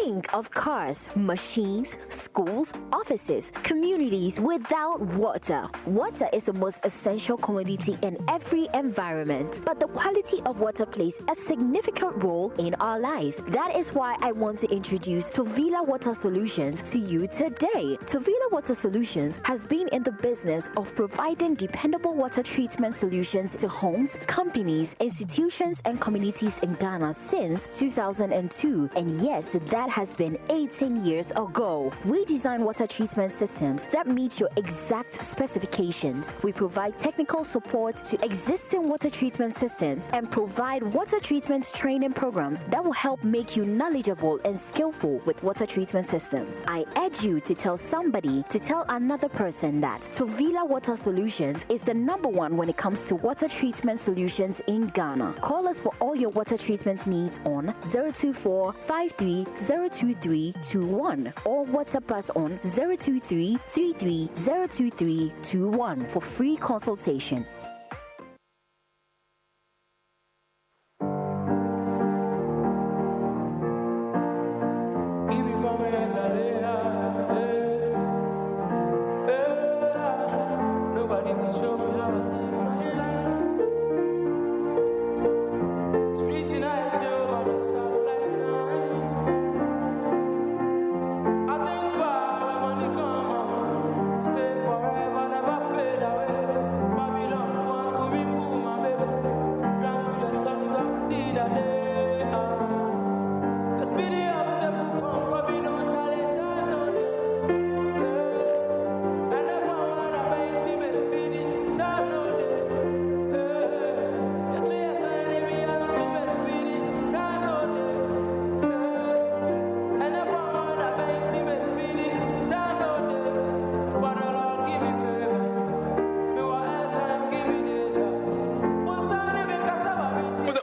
Think of cars, machines, schools, offices, communities without water. Water is the most essential commodity in every environment, but the quality of water plays a significant role in our lives. That is why I want to introduce Tovila Water Solutions to you today. Tovila Water Solutions has been in the business of providing dependable water treatment solutions to homes, companies, institutions, and communities in Ghana since 2002. And yes, that has been 18 years ago. We design water treatment systems that meet your exact specifications. We provide technical support to existing water treatment systems and provide water treatment training programs that will help make you knowledgeable and skillful with water treatment systems. I urge you to tell somebody to tell another person that Tovila Water Solutions is the #1 when it comes to water treatment solutions in Ghana. Call us for all your water treatment needs on 024-53-02321 or WhatsApp us on 023-33-02321 for free consultation.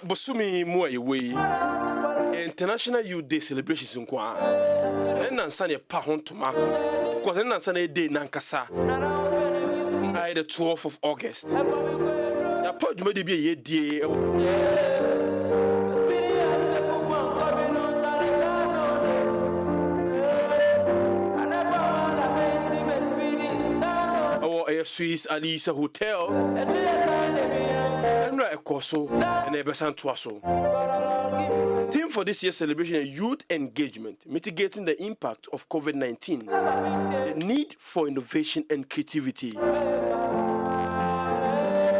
Bosumi Muay way International Youth Day celebrations in Kwa. And Nansani Pahontuma. Of course, and Nansani Day Nankasa. The 12th of August. The pledge may be a day. Our Swiss Alisa Hotel. And a Corso and a Bessan Twasso. Theme for this year's celebration is youth engagement, mitigating the impact of COVID-19, the need for innovation and creativity.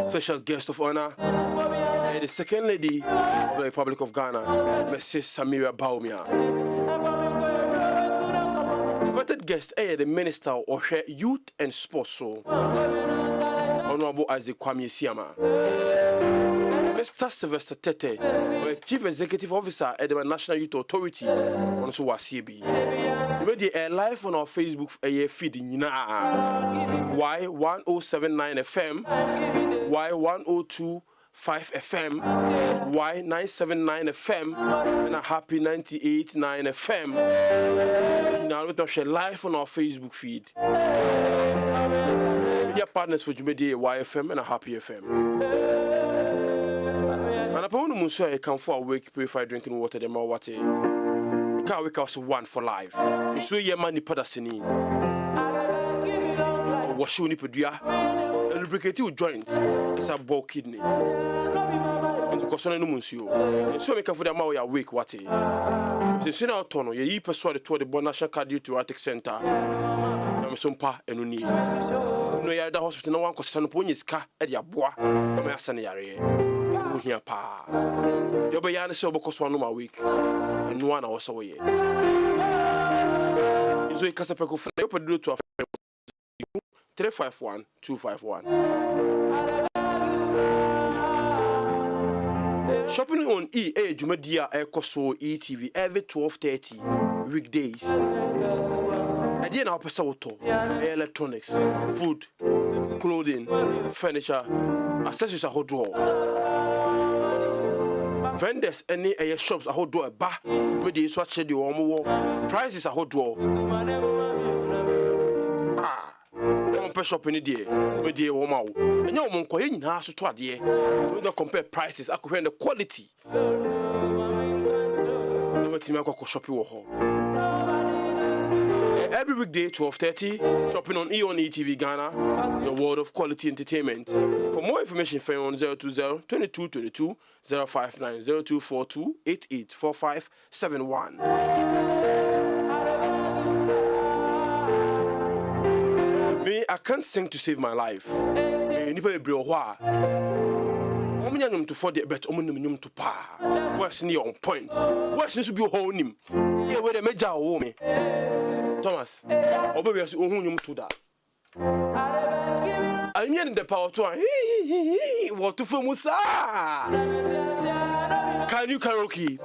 Special guest of honor, and the Second Lady of the Republic of Ghana, Mrs. Samira Baumia. Invited guest, the Minister of Youth and Sports, Honorable Isaac Kwame Siama. Mr. Sylvester Tete, Chief Executive Officer at the National Youth Authority, also was CB. We made a live on our Facebook feed in Y1079 FM, Y1025 FM, Y979 FM, and a happy 98.9 FM. Now we share live on our Facebook feed. Media partners for Jumedi YFM and a happy FM. And upon the Musa, I come for a week purified drinking water, the more water. Can't wake us one for life. You saw your money padasini. Wash you nipudia. And lubricate your joints. It's a ball kidney. And the question no Musio. And so make up for the Mao wake water. Since you know, Tono, ye persuaded toward the Bonasha Cardiothoracic Center. Yamsumpa and Uni. No, you're the hospital, no one could stand upon his car at your bois. I'm a sunny area. Here, pa. You're beyond the sober cost 1 week, and 1 hour away. Is a Casapeco for the open to 351 251. Shopping on EA Jumedia Ecoso ETV every 12:30 weekdays. I didn't have Pesawto, electronics, food, clothing, furniture, accessories a whole drawer. Vendors any shops a whole drawer bar, but they swatch the warm prices a whole drawer. Don't shop any day, but dear warm out. And your monk in house to dear. Do not compare prices, I compare the quality. No, what you make a shop you Every weekday, 12:30, dropping on EON ETV Ghana, your world of quality entertainment. For more information, phone on 020-2222-059, 0242-884571. Me, I can't sing to save my life. I'm to for the bet omunum to pa. Voice near on point. Voice needs to be a whole name. Yeah, where the major woman. Thomas, obey us ohunum to that. I need the power to what to film musa. Can you karaoke?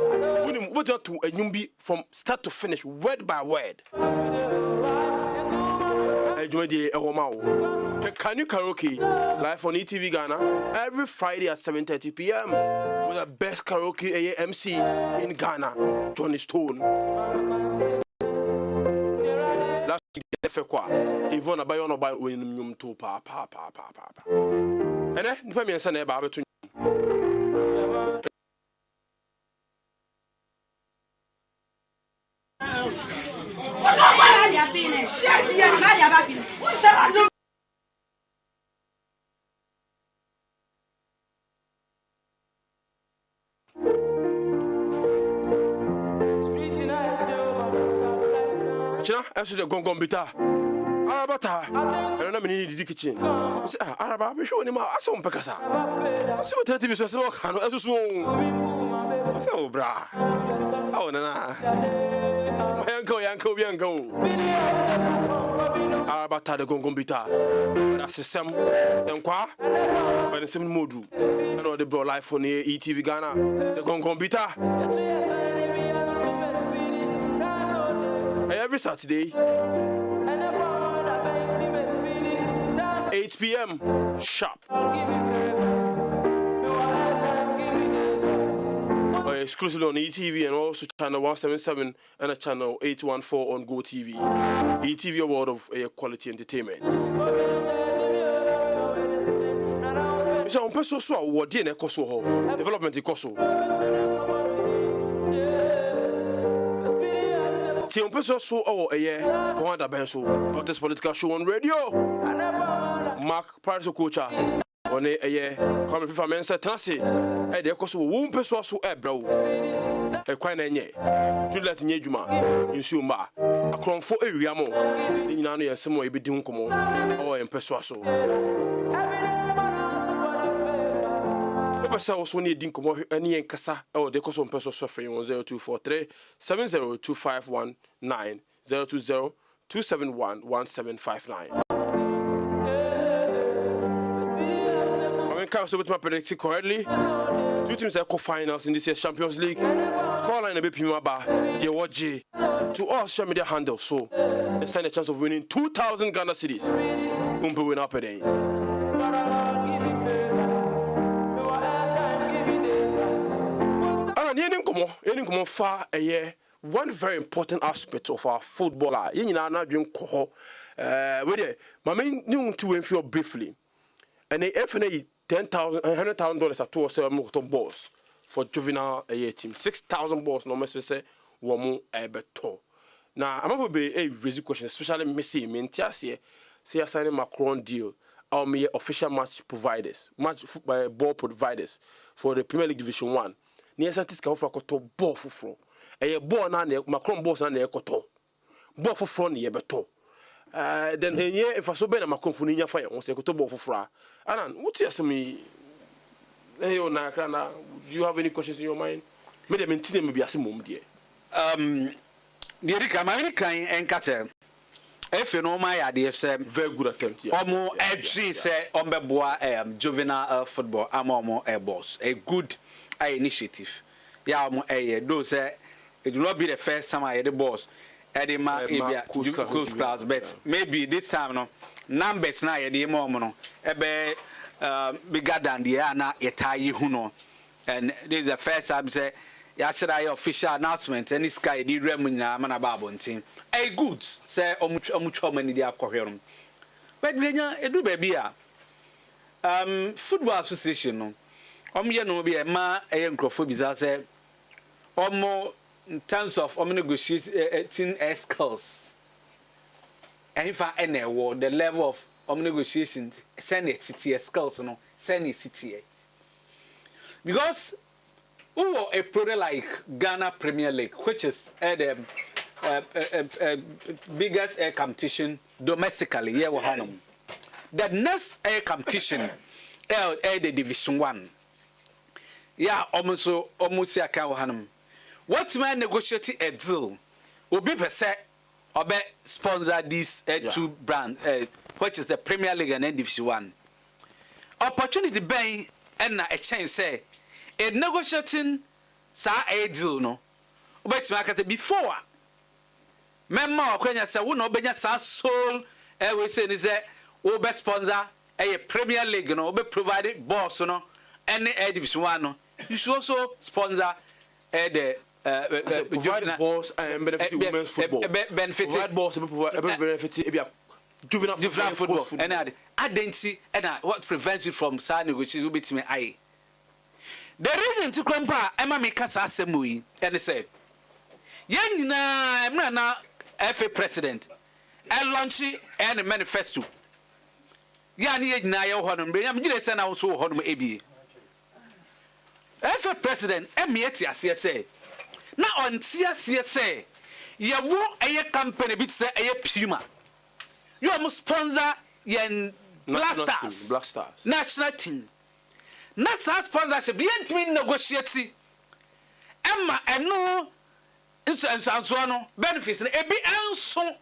What not to a numbi from start to finish, word by word. Can you karaoke live on ETV Ghana every Friday at 7:30 p.m. with the best karaoke MC in Ghana, Johnny Stone. Last week, Yvonne Abayono by William to pa. And then, the me and son about to. As the Gongon Bita, Arabata, and I'm in the kitchen. Araba, be showing him out some Pecasa. I see what TV says, as so, bra. Oh, Nana. My uncle, Bianco. Arabata, the Gongon Bita. That's a Sam, then qua, and the same Modu. I know the bro life on the ETV Ghana, the Gongon Bita. Every Saturday, 8 p.m. sharp. Exclusively on ETV and also channel 177 and a channel 814 on Go TV. ETV, a world of quality entertainment. So, on person so what DNA Koso development in Koso. Ti on person so a year, Wanda Benso, Doctor's Political Show on radio. Mark Paris Coacher on a year, come if I mention Tansi, and the Koso won't person so a bro. A quite a year. Juliet Nejuma, in Suma, a crown for a Yamo, in Nani and some way be doing come on, or in Persuaso. Pesa also need dinko any en kasa or the cost person suffering 0243 70251 020 271 1759. I can't with my prediction correctly. Two teams are co-finals in this year's Champions League. Call line a bit Pimaba, the OJ to all social media handles, so they stand a chance of winning 2,000 Ghana cedis. Umpe win up a day. Come far a year. One very important aspect of our footballer. You know, not doing coho. Where my main new to feel briefly, and they FNA $10,000, $100,000 at 2 or 7 balls for juvenile a team. 6,000 balls. No mess say one more beto. Now I'm going to be a raising question, especially Messi. Mentias here, say signing Macron deal. Our me official match providers, ball providers for the Premier League Division 1. Near Santis Kaufra Koto ball for floor. A ball na Macron boss na Koto. Ball for front near beto. Then here if I so better Macron for Ninya fire, on say Koto ball for fra. Anan, what you me? Hey, do you have any questions in your mind? Maybe maintain maybe as a mum dear. The American and Catter. If you know my idea, sir, very good attempt. Omo edgy say Ombeboa juvenile football. I'm almost a boss. A good initiative. Yeah, though say it will not be the first time I had the boss. Eddie cool class, but maybe this time no numbers na the moment ebe bigger than the ana etai huno. And this is the first time say yesterday official announcement and this guy did remunya manababo team. A good say omucho many dia koherum. But Lenya edu baby football association no. Ye no be ma nkrofo biza say omo in terms of negotiating skills, and if I any the level of negotiation, send it city skills, no, send it city. Because a product like Ghana Premier League, which is the biggest competition domestically, here we have the next competition, the Division 1. Yeah, almost a cow. What man negotiating a deal will be per se or be sponsor these two brands, which is the Premier League and Division 1. Opportunity bay and a change say a negotiating sa a deal no. But I say before. Memma Kenya say we no benya sa soul we say is we be sponsor a Premier League no be provided boss no any Division 1 no. You should also sponsor the provide balls and benefit women's football. Provide balls and benefit juvenile football. And identity and what prevents you from signing negotiations will be to me. The reason to Grandpa Emma make us assembly and they say, Yen na FA president and launch and manifesto. Yani na yo honum be am gire say na so honum ebi. FA president emieti ase say na onti ase say ye wo eye company bit say eye Puma. You am sponsor yen Black Stars national team. Na sponsorship yen me negotiate emma eno inso no benefits ebi enso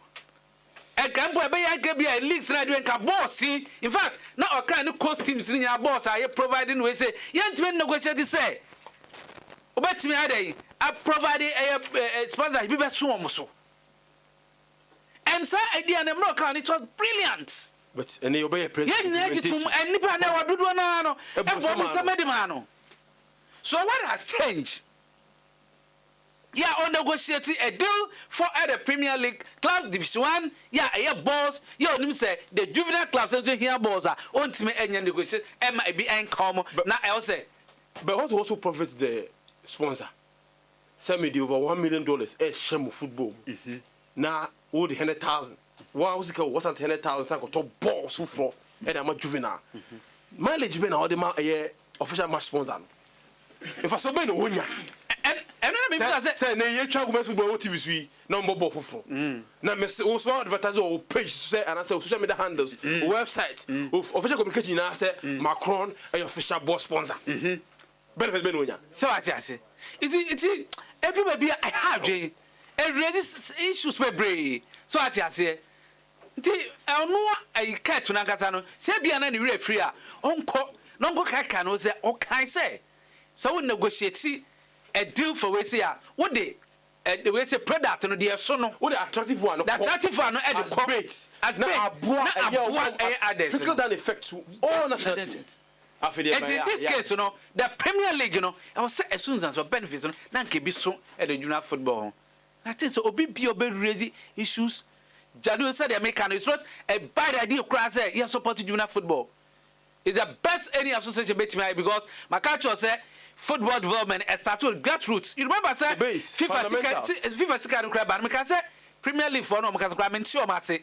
e gambo ebe ya ga bia leagues na do nka boss in fact na okan ni coach teams ni ya boss are providing we say yentime negotiate say obetimi adai I provided a sponsor bi be so omo so and say idea na mro kan it was brilliant but any obey president yen na gitum enipa na wadodo na no e bo mo say medima no so what has changed. Yeah, on negotiating a deal for the Premier League clubs Division 1. Yeah, a balls. Yeah, on him say the juvenile clubs here balls are on to me and negotiate. Might be income. Now I say, but what also profit the sponsor? Send me the over $1 million. Shame football. Now all the 100,000. What's wasn't 100,000? I got top balls for and I'm a juvenile. Mileage been all the official match sponsor. If I saw me no one. And I say na ye twa go football TV sui na mbo foforo na me also advertise or page say and say social media handles website official communication na say Macron a official boss sponsor benefit be no nya so I say it's everybody I have every issues we bring so I say nti no I cat to na kasa no say bia na ni referee a onko kaka no say o kan say so we negotiate a deal for we say what the we say product no dey so no what the attractive one the attractive one no as bait as na aboa others trickle down effect to all national teams and in this case no the Premier League no I was say as soon as benefits no na nke bi so e the junior football I think so obi raise issues Jadu said the American it's not a bad idea cry say you support junior football. It's the best any association bet me because my culture say football development starts with grassroots. You remember say FIFA sika crab and me can say Premier League for no me can crab mentio ma say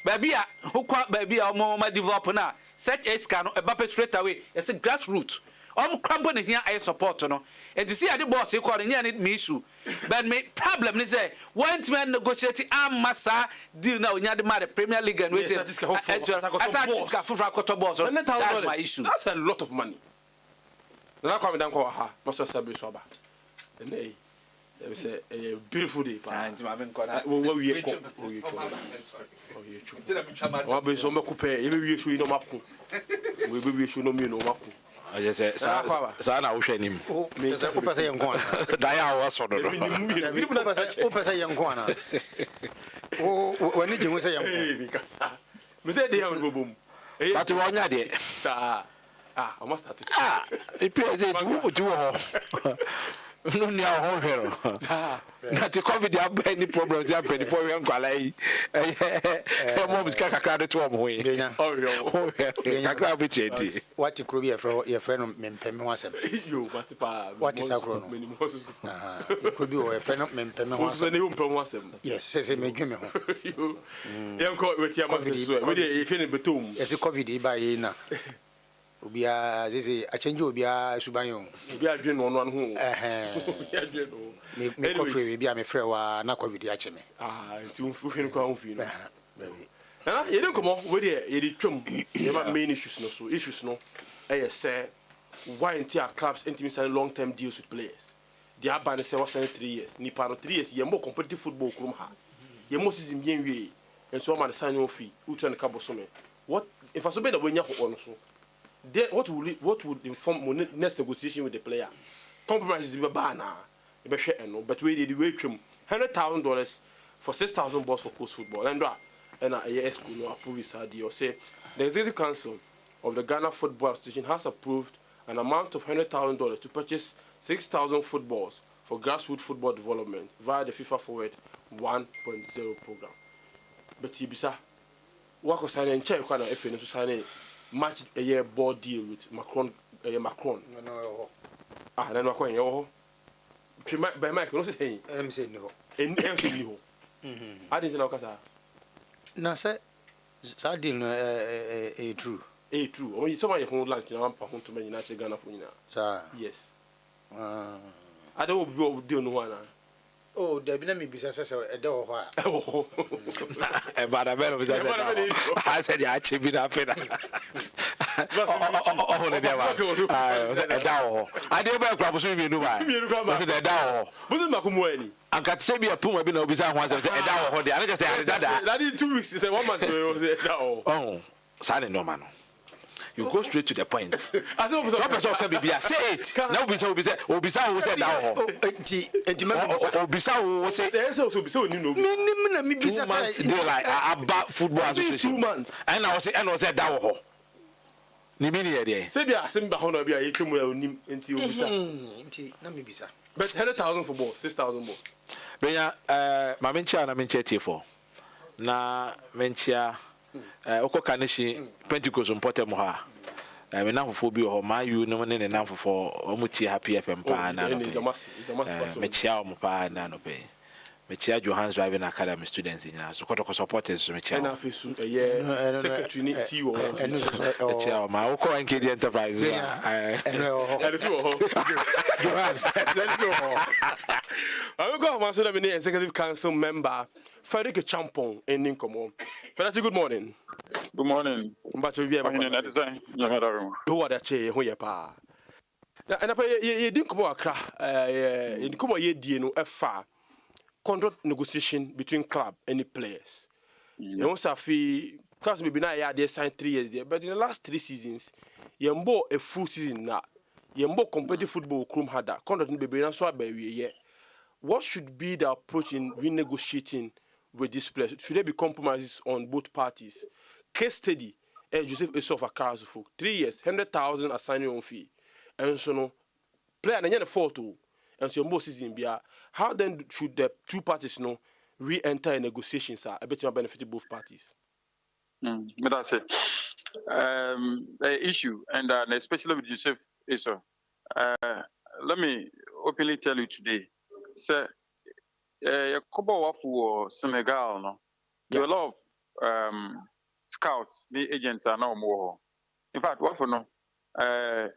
baby a hokwa baby a mo develop na such a scan Mbappe straight away it's a grassroots crampo ne here I support no and to see the boss e call ne me issue but me problem is say want me negotiate massa deal na onya de ma the Premier League and we say that's my issue. That's a lot of money. Na come down ko ha must establish so ba and they say a beautiful day and ma ben ko na we ko wa be so me coupe e be wi so no mako we be wi so no mi no mako I just say sa na wo hwe nim me say ko pese yen ko ana da ya wo so do o pese yen ko ana o wani jinwo say yen ko me say dey am bobom but wo nya de sa almost started e pese du wo ho No nya ho hwero. Na te covid ya ba any problems ya pedi for we nkwala yi. Mom ska kakra de to am ho yi. Oh kakra bi cheti. What kro bi your friend mempem ho asem. Yo matipa. What is agro no? Kro bi your friend mempem ho asem. Wo mpem ho asem. Yes, say me dweme ho. Yem ko wetia ma so. We dey if any betom. Yes, covid ba yi na. Obia say a change obia subanyo. Obia dwe no no ho. Obia dwe no. Me coffee bia me frɛ wa na covid ya cheme. Nti unfu no kwa unfu no. You don't come on with it. You trim. You have main issues no. So issues no. I say why into our clubs intimate sign long-term deals with players. They are banned say what 3 years. Nipa no 3 years. You more competitive football krum ha. You more season bien we. And so man sign on fee. Who turn the cabo some. What if I so be the way you on so? Then what would inform next negotiation with the player? Compromises be bad now. You be share no. But we did we trim $100,000 for 6,000 balls for coast football. And Esso no approve this idea or say the Executive Council of the Ghana Football Association has approved an amount of $100,000 to purchase 6,000 footballs for grassroots football development via the FIFA Forward 1.0 program. But Tibisa, what was signing check when if you sign match a year board deal with Macron. No. Then we're going yo. By Mike, no say say no. I didn't know because na say deal no true. True. Oh, someone who lunch na pampa ho to me na che Ghana for nyina. Sir. Yes. I don't be deal no one. Oh, there be na me bisa say e dey ho a. Oh. E ba da be no bisa say. I said ya che bi na fe na. Oh, le dey ba. Ah, e da ho. Ade ba kwa bo so mi nu ba. Say e da ho. Bo so makomo ani. Anka se bi apuma bi na obi say ho say e da ho de. Ane say e da da. That is 2 weeks say 1 month ago say e da ho. Oh. Sa ne no man. You go straight to the point. I say person can be say it. Now obisa who said that. Enti me obisa who say Esso so obisa oni no. Me na me bisa say they like about football association. 2 months. And I was say that ho. Ni mi ni e dey. Say bia asem ba ho na bia yetwemu ya onim enti obisa. Enti na me bisa. But 100,000 for ball, 6,000 balls. Benya ma menchia na menchia tie4. Na menchia okoka neshi Pentecost mpotem ha me na fofo bi ho ma yu no ne na fofo omuti happy FM pa na no me chia o pa na no pe me chia Johannes Driving Academy students nyina so kotoko supporters so me chia na fesu secretary ni CEO me chia ma oko NKD Enterprise Johannes let's go I'm going to answer the executive council member Frederick Champon in Ninkomo. Frederick, good morning. Good morning. But you be a design. Who are the chair? Who you pa? And you didn't come across. You come a year, no, a far contract negotiation between club and the players. You know, Safi, class maybe now they signed 3 years there, but in the last 3 seasons, you bought a full season now. You bought competitive football. Krum had that contract. Maybe now so by year. What should be the approach in renegotiating with this players? Should there be compromises on both parties? Case study, Joseph Esso of Accra, 3 years, 100,000 assigning on fee. And so no, player and the photo, and so most season be how then should the two parties re-enter a negotiations? I bet you benefit both parties. But that's it. The issue, and especially with Joseph Esso. Let me openly tell you today. So, a couple of Senegal, no, there are a lot of scouts, the agents are now more. In fact, what for no? Me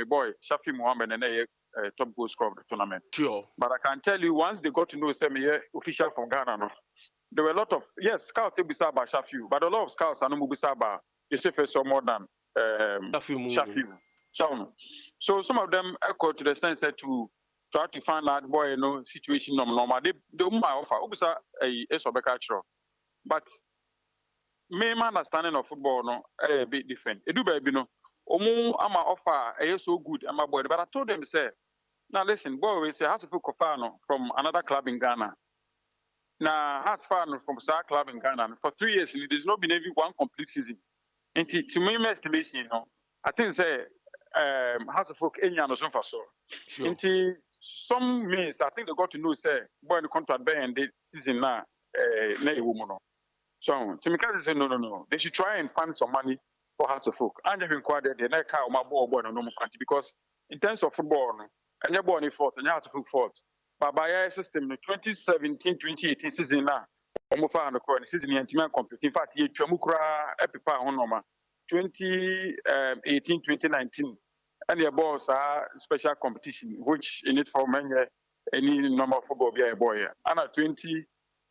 boy Shafi Mohammed and a top goal scorer of the tournament. Sure. But I can tell you, once they got to know some official from Ghana, no, there were a lot of scouts Ebisa by Shafi, but a lot of scouts are no Ebisa by Joseph Esso more than Shafi. So some of them echo to the extent that to try to find that boy, situation normal. They my offer. Obviously, Esso Bekachro, but my understanding of football a bit different. It do baby Omu ama offer so good, ama boy. But I told them say, now listen, boy, we say has to put Kofano from another club in Ghana. Now has fan from Star club in Ghana for 3 years. There's not been every one complete season. And to me, my estimation, I think say. House of Folk Enya no so far so. Into some means I think they got to know say boy the contract by end season now na e woman no. So Timika say no. They should try and find some money for House of Folk. And even quite the na car my boy no no because in terms of football no and your boy ni fault and House of Folk fault. But by system no 2017-2018 season now almost far no season the complete. In fact you twamukura epipa ho no ma 2018-2019 and the boss are special competition which in it for many any normal football be a boy and at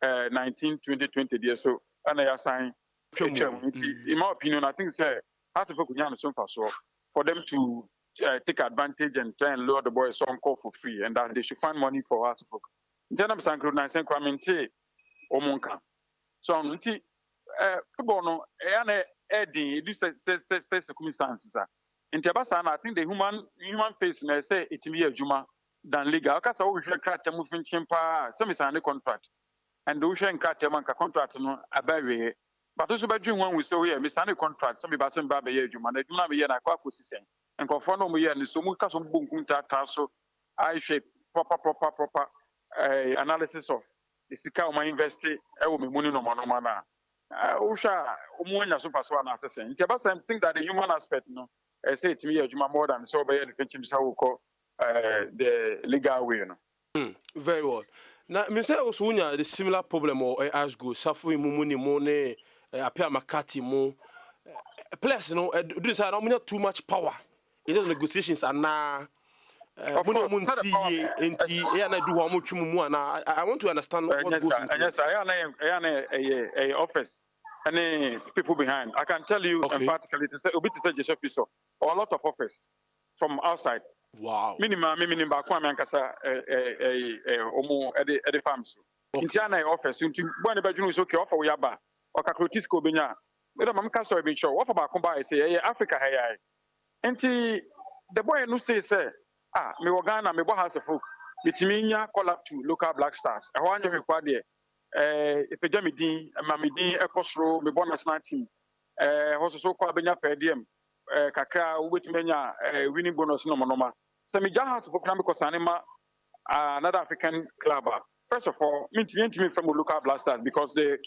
2019-2020 there so and I assign in my opinion I think say how to focus on some for them to take advantage and try and lure the boys on call for free and that they should find money for us to focus. In terms of synchronizing Kwamente Omonka. So football no this circumstances in Tabasa, I think the human face may say it be a Juma than legal. Because I wish I cracked a moving chimpa, some is under contract. And the ocean cracked a manka contract no a barrier. But also by June when we saw here, Miss Under contract, some about some barrier Juma, they do not be a quaffus and conform me and so much of Bunkunta Tasso. I shape proper analysis of the Sika my investing, I will be money no mana. Usha, Umuana super swan assassin. It's about something that the human aspect, no. I say to me, Juma more than so by the French the legal way. Very well. Now, Mr. Osunya, the similar problem or as go suffering mumuni money, appear Makati mo. Plus, you know, this I don't too much power. It is negotiations are now. I want to understand what goes into yes, I am a office. Any people behind. I can tell you emphatically to say or a lot of office from outside. Wow. Minimum Kwame Ankasa Omo at the farms. In Tiana office, into one bedroom is okay offer Yaba or Kakrotisco Bina. Madam Mamka be sure. What about Kumba? Say Africa hey. And the boy who says, me Ghana, me House of Folk, Bitiminia call up to local black stars. I want you to require if a Jamidin, Mamidin, Ecosro, me bonus 19, also called Benya per diem, Kakra, which mania winning bonus no monoma. So me House of Folk because anima another African club. First of all, me from local black stars because the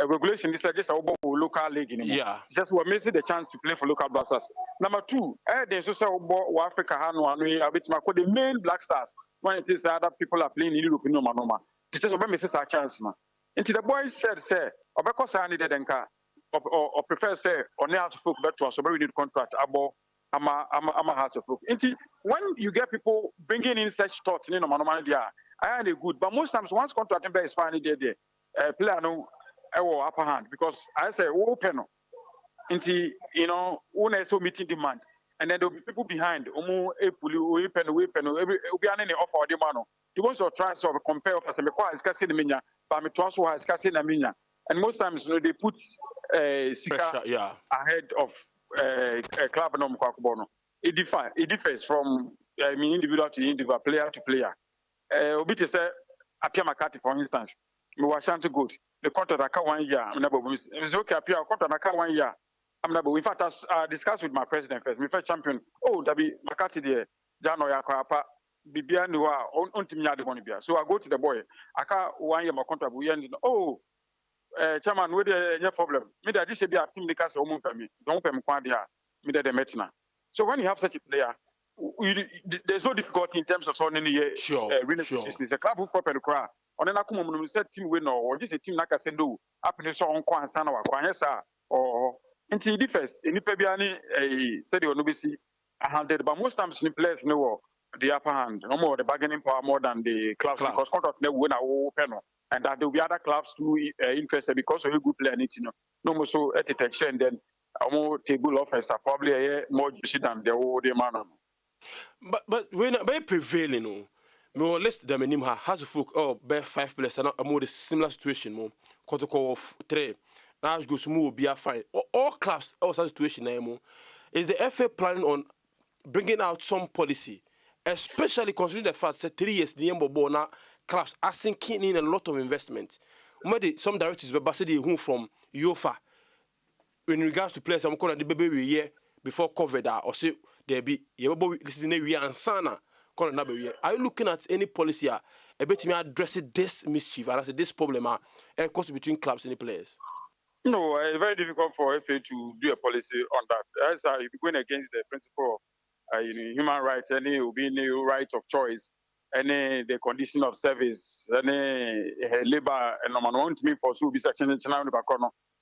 regulation is like just a local league anymore. Yeah. Just we're missing the chance to play for local black stars. Number two, there's also Africa the main black stars when it is other people are playing in Europe no manoma. This is what misses our chance, man. And the boy said, say, or because I needed or prefer say on the house of folk better so very need contract about I'm a house of folk. When you get people bringing in such thoughts, you know, manoma I am good, but most times once contract is fine there, player no upper hand because I say open into when so meeting demand and then there will be people behind every offer the man the ones who try to compare us and discussing the minya but me to also discussing the minya and most times they put Sika ahead of a club no it differs from individual to individual, player to player. Obiti say Apia Makati for instance me was shanty good the contract aka 1 year I'm not it's okay Apia contract aka 1 year I'm not in fact I discussed with my president first me first champion Dabi Makati there Jano Yakapa Bibia Nua on team yard money bia so I go to the boy aka 1 year my contract we end chairman with no problem me that this should be a team because me don't pay me kwandia me the metina so when you have such a player there's no difficulty in terms of someone business. A club who for Pedro on an accumulum set team winner or just a team like I said, do up in the song Kwan Sana or into differs in Pebiani a city or Nubisi 100, but most times in players know the upper hand, no more the bargaining power more than the clubs because contract never win a whole panel. And that there will be other clubs too interested because of a good player, no more so at the and then a more table offers are probably more juicy than the old man. But when by prevailing, me or less than him has a folk by 5 players and a more similar situation, more protocol of 3. Now go smooth be a fine. All clubs also situation anymore. Is the FA planning on bringing out some policy, especially considering the fact that 3 years the Yembo now clubs are sinking in a lot of investment. Some directors were basically who from UEFA in regards to players. I'm calling the baby before COVID or say there be this is we ansana. Are you looking at any policy a bit me address this mischief and I say this problem and cost between clubs and the players? No, it's very difficult for FA to do a policy on that. As you're going against the principle of human rights, any right of choice, any the condition of service, any labor, and no man want me for so be section in China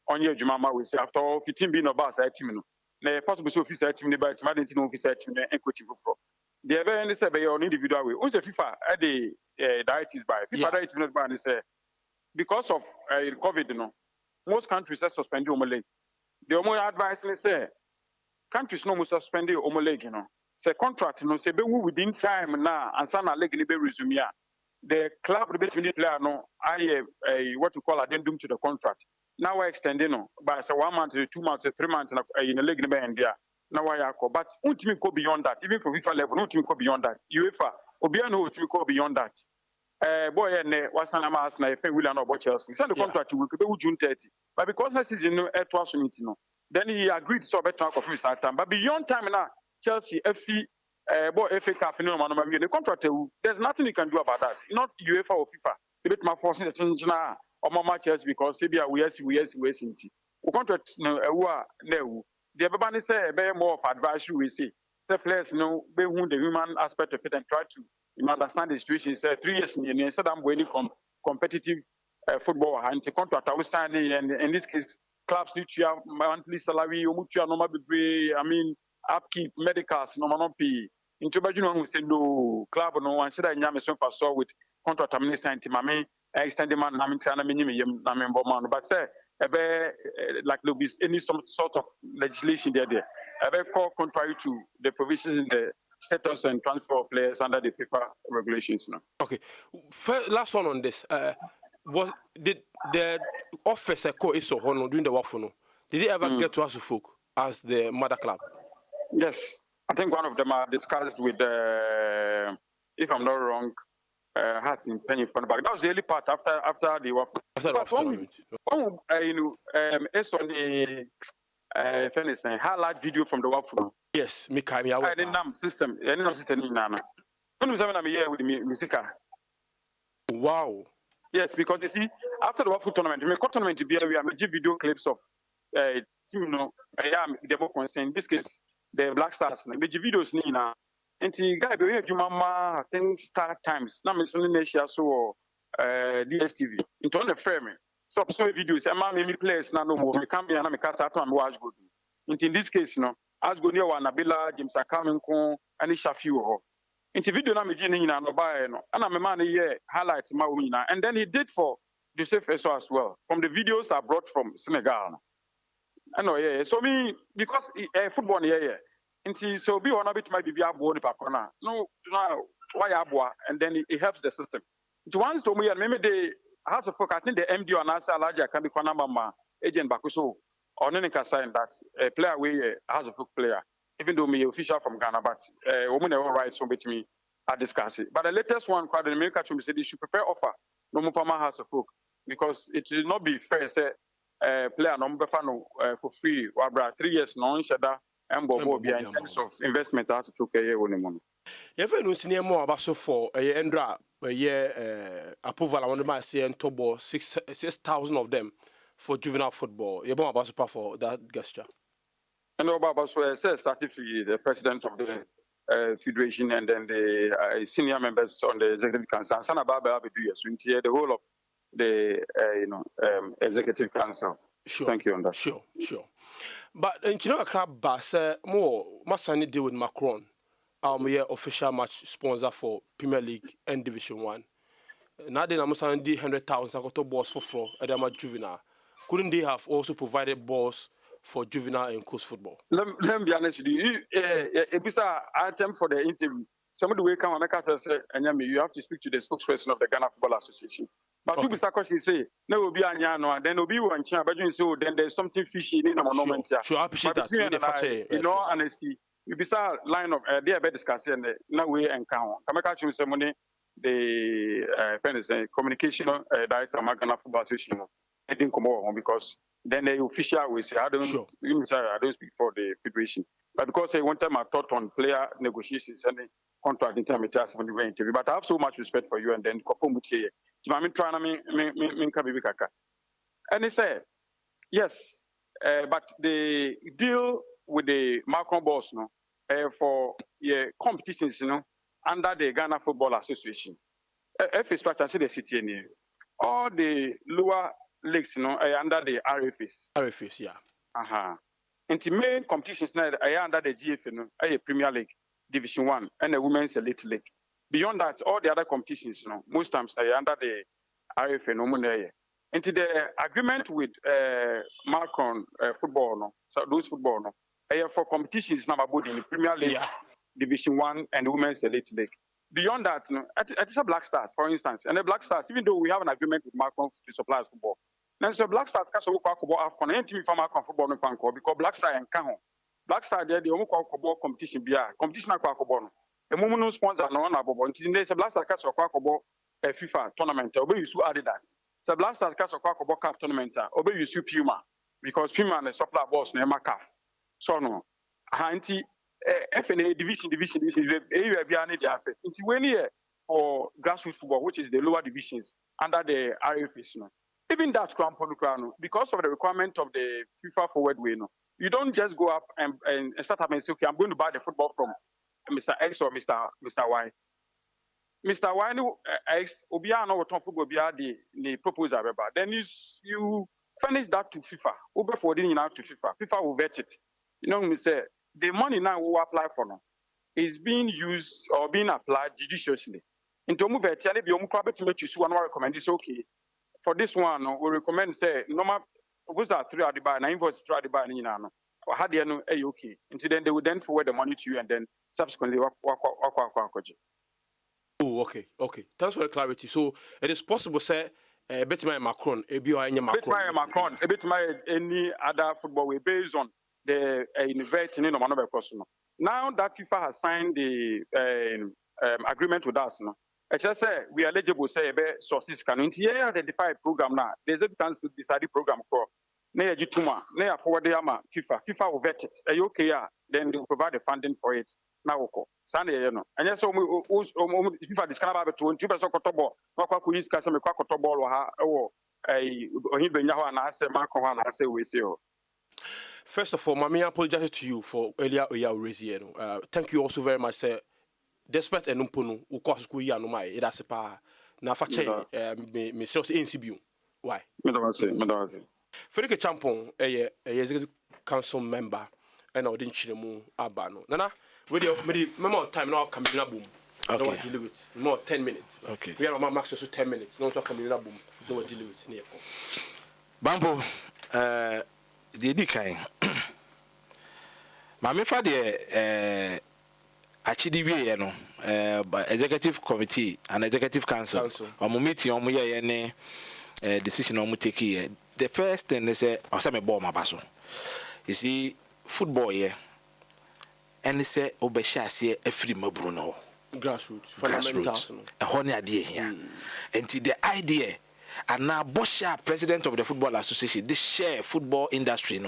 on your Jumama we say after all, 15 being about a team. Na possible so officer team by Madden officer team equity for. The event is on individual way. Also, FIFA at the directives by FIFA directives by say because of COVID, most countries have suspended Omole. The only advice is say countries no must suspend Omole, say contract, say be within time now and sana leg be resume. The club between the player no I what you call addendum to the contract. Now we're extending by say 1 month, 2 months, 3 months in the leg in the now I are but ultimately go beyond that, even for FIFA level, ultimately go beyond that. UEFA, Obiano ultimately go beyond that. Boy, and what's an amass na if we are not about Chelsea. Send the contract will be June 30. But because that season at was then he agreed to better of his time. But beyond time now, Chelsea, FA Cup, the contract, there's nothing you can do about that. Not UEFA or FIFA. The bit my forcing the change now or more Chelsea because we contract no. The everybody say more of advisory we see. The players know the human aspect of it and try to understand the situation. Say 3 years instead I'm waiting competitive football and the contract I was signing and in this case clubs need to have monthly salary, I mean upkeep, medicals, no pay. Into Bajun we say no club no one said I am so with contract I'm signing to extended man but say like there be any some sort of legislation there. Call contrary to the provisions in the status and transfer of players under the FIFA regulations. No. Okay, last one on this. Did the officer call Esso doing the work for no? Did they ever get to Folk as the mother club? Yes, I think one of them are discussed with if I'm not wrong. Hearts in penny for the back. That was the early part after the waffle. It's on the highlight video from the waffle. Yes, me system. Wow. Yes, because you see, after the waffle tournament, we tournament to be we have video clips of the concern. In this case, the Black Stars. The videos now. And the guy be you mama things Star Times. Now me only Asia so DSTV. Into on the frame. So videos. I'm me players now no more. Me can't be na me cast out and watch go do. In this case, as go near one Nabila James Akaminko and Shafiu. In the video na me jini na no buy no. And I'm a man here highlights my winner. And then he did for Joseph Esso as well. From the videos I brought from Senegal. I know So me because football so be one of it might be abo nipa kona. No, why abo and then it helps the system. It once to me and maybe the House of Folk, I think the MD on Asa Alaja can be kona mama agent bakuso or any sign that a player we House of Folk player, even though me official from Ghana, but women all right so with me I discuss it. But the latest one quite the America to me said they should prepare offer no more for my House of Folk because it will not be fair say player number for free wabra 3 years no shada and in terms of investment out to pay money. If you know more about so for Endra approval, I want to say and tobo 6,000 of them for juvenile football. You about so for that gesture. And about so started the president of the federation and then the senior members on the executive council. And Sana Baba do the whole of the executive council. Sure. Thank you on that. Sure. But you know a club bass more must deal with Macron. Official match sponsor for Premier League and Division 1. Now they must send 100,000 I got to balls for floor at the juvenile. Couldn't they have also provided balls for juvenile and coast football? Let me be honest with you. It was an item for the interview. Somebody will come and make us say, you have to speak to the spokesperson of the Ghana Football Association. But to be question say, no will be anyano, then will be one chance, but you so then there's something fishy in the moment. Sure, I appreciate that. In all honesty, you be a line of they are discussing no way and count. Come back to somebody the communication director of Ghana Football Association. I didn't come over because then the official will say, I don't speak for the federation. But because I wanted my thought on player negotiations and contract in terms of the interview. But I have so much respect for you and then conform with you. So I'm trying to and he said, yes, but the deal with the Malcolm boss, no, for competitions, under the Ghana Football Association. If it's I see the city in all the lower leagues, under the RFS. RFS, yeah. And the main competitions now are under the GFN, Premier League, Division 1, and the Women's Elite League. Beyond that, all the other competitions, most times are under the RFN. And the agreement with Malcolm football, so those football, for competitions now about in the Premier League, Division 1, and Women's Elite League. Beyond that, it's a Black Stars, for instance, and the Black Stars, even though we have an agreement with Malcolm to supply us football. Now, so Black Stars can also talk about Afcon, and team from Malcolm football no panko because Black Star and Kahon. Black Star the only football competition competition na kwakobon. The moment no sponsor no na bobo. Nti say Black Stars can so kwakobon FIFA tournament. Obe use Adidas. So Black Stars can so kwakobon CAF tournament. Obe use Puma because Puma na supply boss na CAF. So no. Nti FNA division area be any their affect. Nti when here for grassroots football, which is the lower divisions under the RFS, even that because of the requirement of the FIFA forward way, you don't just go up and start up and say, okay, I'm going to buy the football from Mr. X or Mr. Y. Mr. Y, X, Obiano or Tom Football, the proposal, then you furnish that to FIFA. Over forwarding out to FIFA. FIFA will vet it. You know, we say the money now we apply for now is being used or being applied judiciously. Into move it, and if you to make you one recommend it's okay. For this one, we recommend say normal those are 3 at the bar, 9 invoices 3 at the bar, or had you know okay. Until then they would then forward the money to you and then subsequently work. Oh, okay. Thanks for the clarity. So it is possible, say, bet my Macron, Macron, any other football way based on the inverting in another person. Now that FIFA has signed the agreement with us, I just say we are eligible say sources can identify a program now. There's a chance to decide the program for near Jituma, near forward FIFA. FIFA will vet it. Okay, then they will provide the funding for it. Now, Sunday, and yes, FIFA discover about 20 percent of Tobo, Makakuis Casam, Quacotobo, or a Hibenya, and I say Marco, and I say we see. First of all, Mami, I apologize to you for earlier raising. Thank you also very much, sir. Despite an umpono, who cost Kuya no my, it has a pa. Now, for change, me sells NCBU. Why? Frederick Champon, a executive council member, and I didn't chill abano. Nana, with your member time now coming in a boom. I don't want to deal with it. More 10 minutes. Okay. We are on max also 10 minutes. No, so coming in a boom. No one deal with it. Bambo, the decay. Mammy Fadi, actually, executive committee and executive council. On meeting on any decision on take here. The first thing they say, I say, ball my basso. You see, football here, and they say, Obeshas a free Bruno. Grassroots. A honey idea here. And the idea, and now Bosha, president of the Football Association, this share football industry,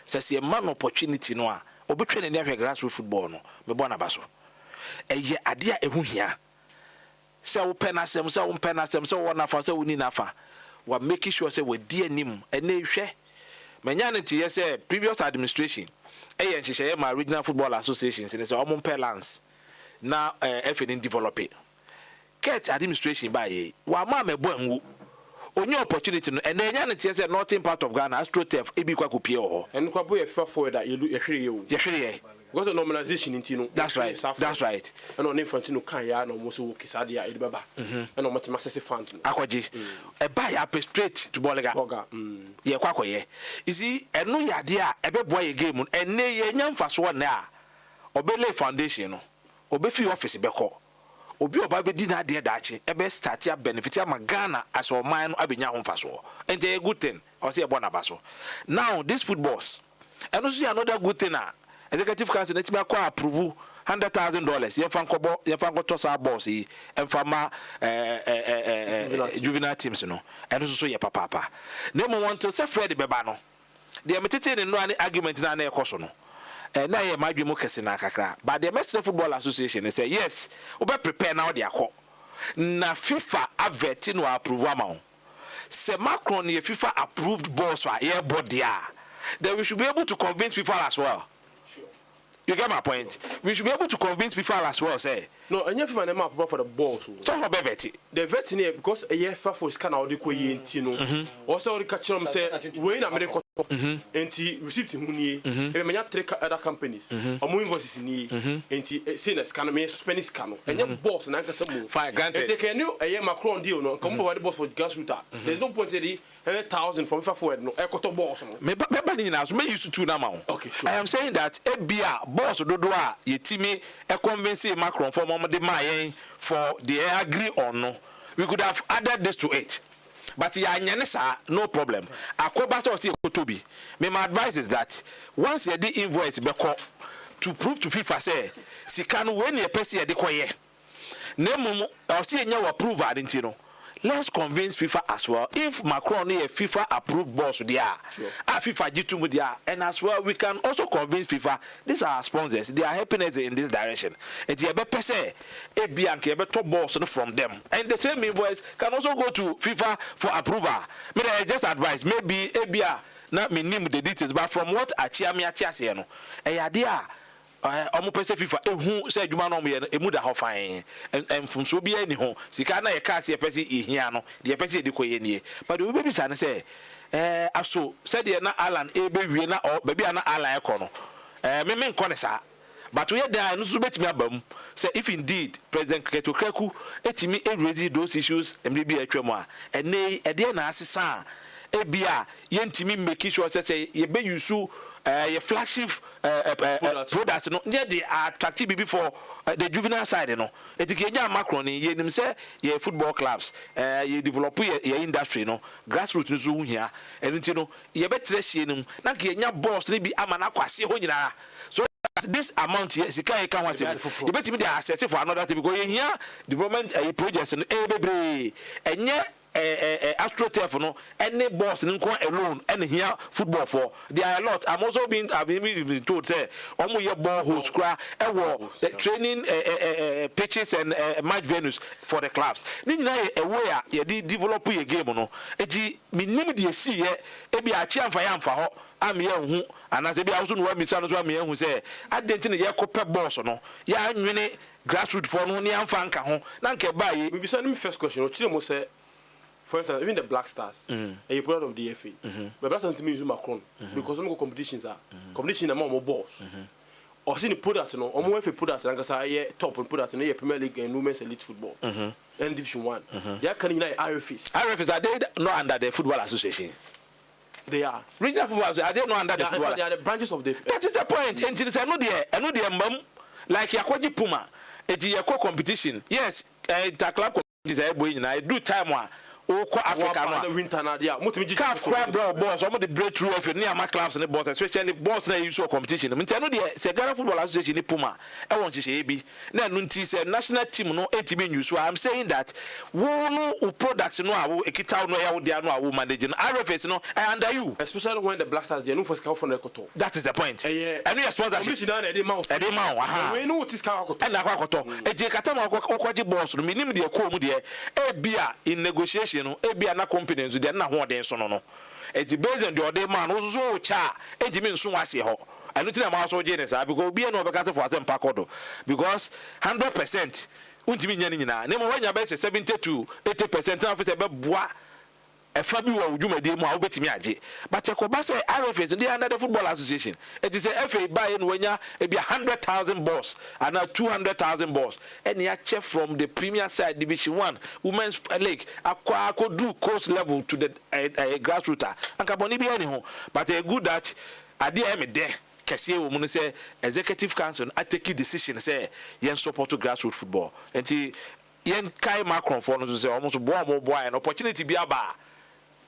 says a man opportunity, no, or between never grassroots football, no, me bona basso. A year idea a here. So penasem, so one of us, so we need nafa. We're making sure say we dear nim and they share. Manyanity, yes, previous administration. And she share my regional football associations and it's almost per lance. Now, FNN develop it. Ket administration by ye. Wa mama bon only opportunity and then yanity said northern part of Ghana, AstroTurf, Ebikwaku Pio. And Kwabu a forward that you look. Got a normalization in Tino. That's right. That's right. And on Infantino Kaya no Mosu Kisadia Edbaba. And on Mathematics Fund. Aquaji. A buy up straight to Bolega. Ye Quacoye. You see, and no idea a bad boy game and nay young fast one now. Obele Foundation. Obefi office Beko. Obi Obabe dinner dear Dachi. A best start your benefit Magana as or mine Abinya on Faso. And a good thing. Or say a Bonabaso. Now, this footballs. And also another good thing. Executive council let me acquire approve $100,000. You fanko toss our boss and farmer juvenile teams, and also your papa. Name want to say Freddy Bebano. They are meditating no any argument in an ecosono. na ye madwemo kese na kakra but the Mexican Football Association say yes we be prepare now dey akọ na FIFA avert no approve amount say Macron ye FIFA approved boss wa ye body then we should be able to convince FIFA as well. You get my point? We should be able to convince people as well, say. No, and you find them up for the balls. So for Bevetti. The veterinary because a year for scan out the Koyen Tino. Also, the catcher say, when America and he receipt Muni, and many other companies, or more invoices in ye, and he seen a scan me Spanish canoe, and your boss and Uncle Samu. Fine, granted. They can do a year Macron deal, no, come over the boss for grassroots. There's no point in 100,000 from forward, no, echo to boss. Maybe may used to now. Okay, sure. I am saying that a beer boss do ye Timmy a convince Macron for Mama de Mayen for the agree or no. We could have added this to it. But ya nyanesa no problem. Akobasa or see Kotobi. My advice is that once you the invoice beko to prove to FIFA say sikanu when you pesi ya de koye. Nemu or see nya approve adintino. Let's convince FIFA as well. If Macron is a FIFA approved boss there, FIFA G2 there, and as well we can also convince FIFA. These are our sponsors. They are helping us in this direction. And the better say, a Bianchi, a top boss from them. And the same invoice can also go to FIFA for approval. May I just advise maybe a Bia not me name the details, but from what Achiami Atiasiano, a idea. Omo pese FIFA ehu se adwuma no me emu da ho fan en funso bi ani ho sika na ye ka se pese ehia no de pese de koye nie but we be bisa ne se aso se de na Alan e be wie na ba bia na Alan e ko no me nko ne sa but we da no so betimi abam say if indeed President Ketokraku etimi raise those issues emre bi atwam a ene e de na asesa e bia yentimi make sure say ye be yusu your flagship products no near the attractive before the juvenile side no etikeja Macron ye nim say your football clubs you develop your industry no grassroots no so hia enti no ye betre hie nim na ke nya boss ni bi amana kwase ho nyina so this amount here sika e kan wate you betimi dey access for another thing because here development projects no bebre enye AstroTurf no any boss nko alone any here football for there are a lot. I've been told say omo ye ball host kra the training pitches and match venues for the clubs ni nyina ye aware ye develop your game no eti minim de see ye e bi achi amfa ya amfa ho am ye hu anase bi awso no wa misa no so am ye hu say adenti ne ye kope boss no ya nwene grassroots for no ni amfa nka ho na nke ba ye we be send me first question o chire mo say for instance, even the Black Stars, a product of the FA, but Black Stars use Macron because some competitions are competition among more balls. Or see the products, no, or more FA products, and I top and products in the Premier League and Women's Elite Football and Division 1. They are kind of like IFAs. IFAs are they not under the Football Association? They are. Regional football are they not under the football? They are the branches of the. That is the point. And it's I know the mum like Yakwaji Puma. It's your competition. Yes, the club competition. I do time one. Oko Africa no winter na dia motimi CAF crab boss omo the breakthrough of near my clubs and boss especially boss na use competition me no de se Ghana Football Association ni Puma e won chise bi na no nti se national team no etimi use. I'm saying that wo no products no awo ekita no ya wo dia no awo manage no RFS no I under you especially when the Black Stars they no for scout for rekoto. That is the point and you sponsorship na dey mouth we no tis scout rekoto na kwakoto e je kata ma okwaji boss no minim de ko mu de e bia in negotiation no ebia na company nso de na ho den so no eti based on the other man so cha ejimi nso wase ho anu ti na ma so je ne sa because bia no obekata for asem pakodo because 100% untimi nya ni nyina ne mo wanya be 70 to 80% na fe be boa efa bi wo dwumade mu a obetimi age but ekoba say RFS dey under the Football Association it is a FA buy no wanya e be 100,000 balls and 200,000 balls and ya check from the Premier side Division 1 Women's League akwa do course level to the grassroots anka boni bi ani ho but a good that ade am there kese wo mu say executive council I take decision say yen support to grassroots football enti yen kai Macron for no say almost boy an opportunity bi aba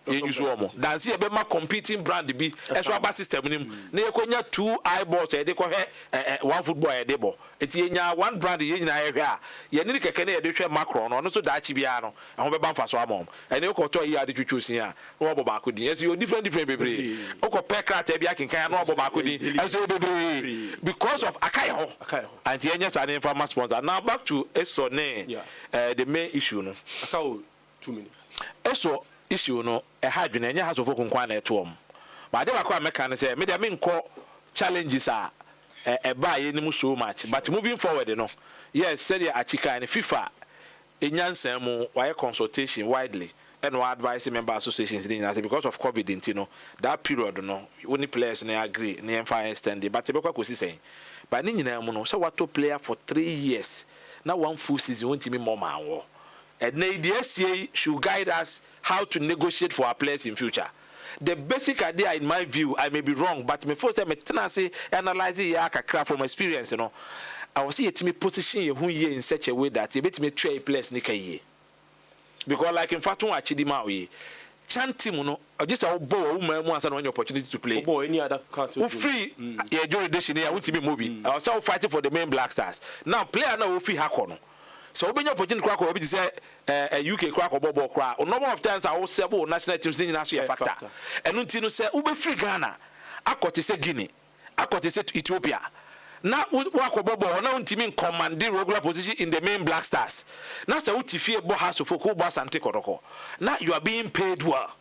ye use omo dance ye be ma competing brand bi eso aba system nim na ye konya 2 eyeballs e de ko one football e de bo eti ye nya one brand ye nyina ye hwe a ye ni keke na ye de hwe macro no so da chi bia no e ho be ba mfa so amom ene ko to ye ade twetwu sin a no obo ba ko din yes you different bebre ko pe krata bia kenkan no obo ba ko din eso bebre because of akai ho and ye nya sa na informal sponsor. Now back to Esso the main issue no Akao 2 minutes. Esso issue no e ha dwene nya ha so fokun kwa na eto but they were American say me dey me nko challenges are ba ye nim so much but moving forward no yes said the achika and FIFA enyansan mu why consultation widely and we advise member associations because of COVID, you know, that period no only players na agree na emfa extend but e be kwa kosi say but ni nyina mu no say what to player for 3 years now one full season won't me more man wo and the SCA should guide us how to negotiate for our players in future. The basic idea, in my view, I may be wrong, but me first time I analyze it kakra from experience, you know. I was see me position you in such a way that you bet me try players nika ye. Because like in fact, I chidima we chanting, no, just a boy once and one opportunity to play. Boy, any other country free, yeah, jurisdiction here, I want to be movie. I was all fighting for the main Black Stars. Now, player now free hakono. So when you opportunity crack or say UK crack or bobo crack, or number of times I will say national teams in national factor. And until say ube free Ghana, I got to say Guinea, I got to say Ethiopia. Now work or bobo or now team in commanding regular position in the main Black Stars. Now say utifie bo has of who boss and take oroko. Now you are being paid well.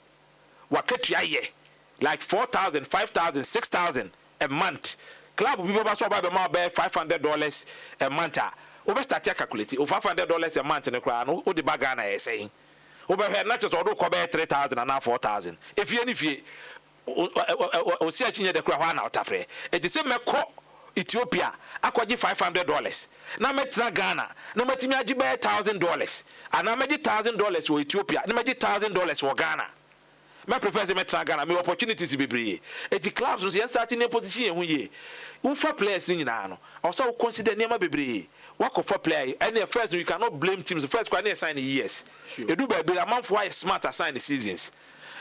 Waketu like 4,000, 5,000, 6,000 a month. Club will be about $500 a month. Over start calculating over $500 a month in the crown, or the bagana is saying. Over here, not just order 3,000 and now 4,000. If you or searching the crown out of it, it is a meko Ethiopia, I could give $500. Now, Metra Ghana, no matter me, I give $1,000, and I made $1,000 for Ethiopia, no matter $1,000 for Ghana. My prefer the Metra Ghana, my opportunities to be brave. At the clubs, we are starting a position when ye. Ufa players in Nano, also consider Nema Bebre. Work of a player, and at first you cannot blame teams. The first quite sign years. Sure. You do by a month why smart assign the seasons.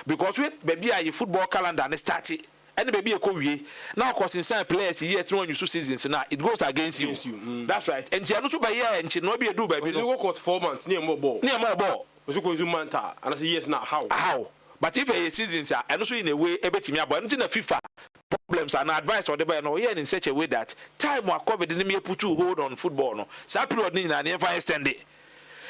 Because we baby a football calendar and started. And baby a Kobe. Now cause inside players here throwing you 2 seasons now it goes against you. That's right. And you not by year and she not be a do baby. You work out 4 months near more ball. Near more ball. Was you going to Manta and I say yes now how? But if a seasons are and also in a way a bit me about anything a FIFA problems and advice or the no in such a way that time will cover the me put to hold on football no. So period need and never extend it.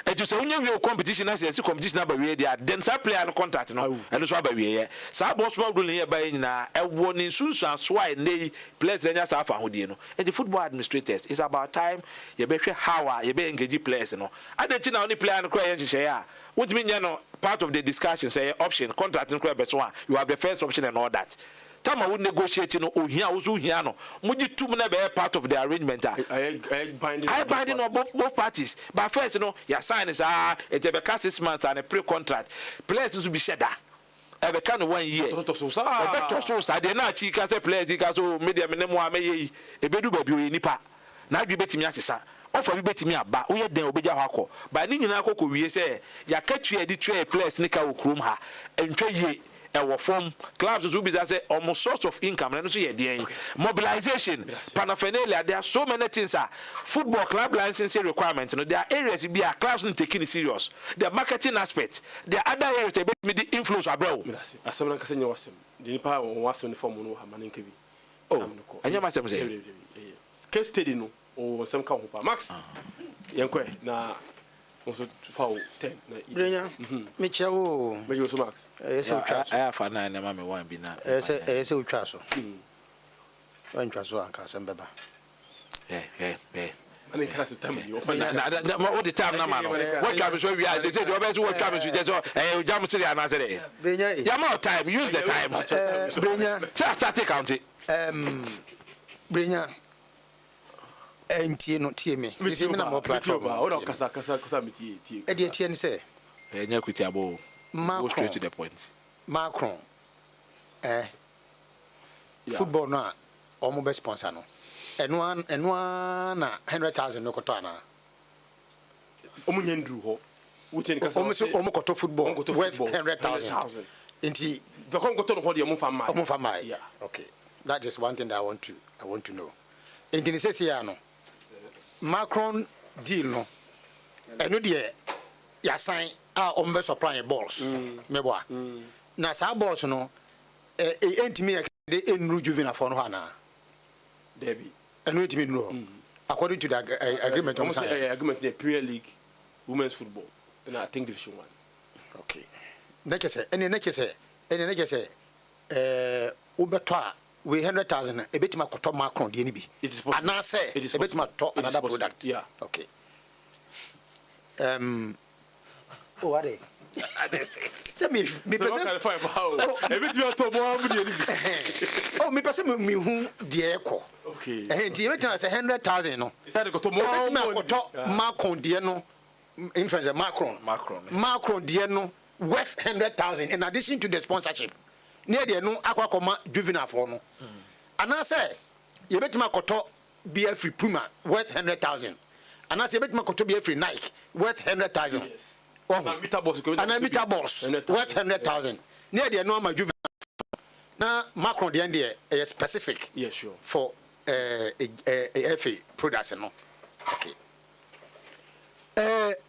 And you say when you competition as a competition about we there then some player no contract no and so about we so boss small ruling here by na e warning soon so why nay players then just have ahodi no. And the football administrators it's about time you be how you be engage players no. I don't think only player no cry share. What mean you know part of the discussion say option contract no cry one you have the first option and all that. Time we negotiate no ohia ozu hia no muji tum na be part of the arrangement I binding on both parties but first you know your sign is it be 6 months and a pre-contract players to be sheda e be kan 1 year e be to so dey na chi ka say players ka so media me mo ameye e be du ba bi o nipa na adwi betimi asesa offer bi betimi aba wo ye den obeja hɔ akɔ ba ni nyina akɔ wie say ya katua di twa players ni ka okrum ha entwa ye form clubs will be say almost source of income and so mobilization paraphernalia there are so many things football club licensing requirements you know there are areas be clubs not taking it serious the marketing aspect there are other areas that be the influence abroad asem nka senya wasem the nipa wasem ni form no ha maninka bi anya ma sem say case study no o sem ka ho pa max yenkwe na also foul 10 na Brenya mechawo mejo so max so twa so I have na na me wan bi na so twa so wan twa so anka sem beba ani kana se time you what the time na man what time so we are they say the obvious what time so just jam siri ana say Brenya ya more time use the time Brenya just start count it Brenya NT no tie me say me na more platform o do kasa me tie e dey tie ni say enya kwiti abo go straight to the point Macron football no o mo be sponsor no eno na 100,000 no koto ana o mo nyandru ho wuti ni kasa o mo koto football worth 100,000 Inti because go to the yeah. Okay. That is one thing that I want to know. Inti says here no. Macron deal no. Eno de ya sign ombe supply balls. Meboa. Na sa balls no entimi de enru juvenile for no na. Debbie. Eno entimi no. According to the agreement on agreement in the Premier League women's football and I think Division 1. Okay. Next say Ubertoa we 100,000 a bit ma koto Macron de ni bi. It is possible. And I say a bit ma to another product. Yeah. Okay. Oh what dey? Say me person find how. A bit you to more money. Oh me person me hu de eko. Okay. And you bet say 100,000 no. Is that go to more money? Me koto Macron de no. Influence Macron de no worth 100,000 in addition to the sponsorship. Near the no aquacoma juvenile for no. And I say, you bet my koto be a free Puma worth 100,000. And I say, bet my koto be a free Nike worth 100,000. Yes. And a meter boss worth 100,000. Near the no my juvenile. Now Macron the end is specific. Yes, sure. For a FA products no. Okay.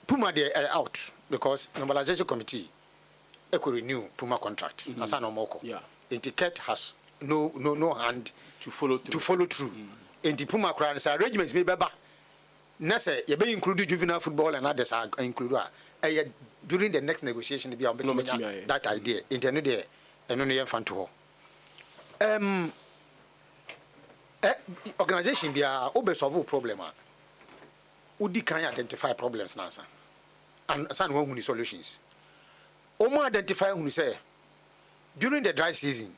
Puma they are out because normalization committee could renew Puma contract. Asano Moko. Yeah. Etiquette has no hand to follow through. In the Puma crowd, arrangements may be Nasa, you be included juvenile football and others are included. During the next negotiation, to be on that idea. Internet and only fan to organization be a solve problem. Udi can identify problems now, and some one solutions. Omo identify who say during the dry season,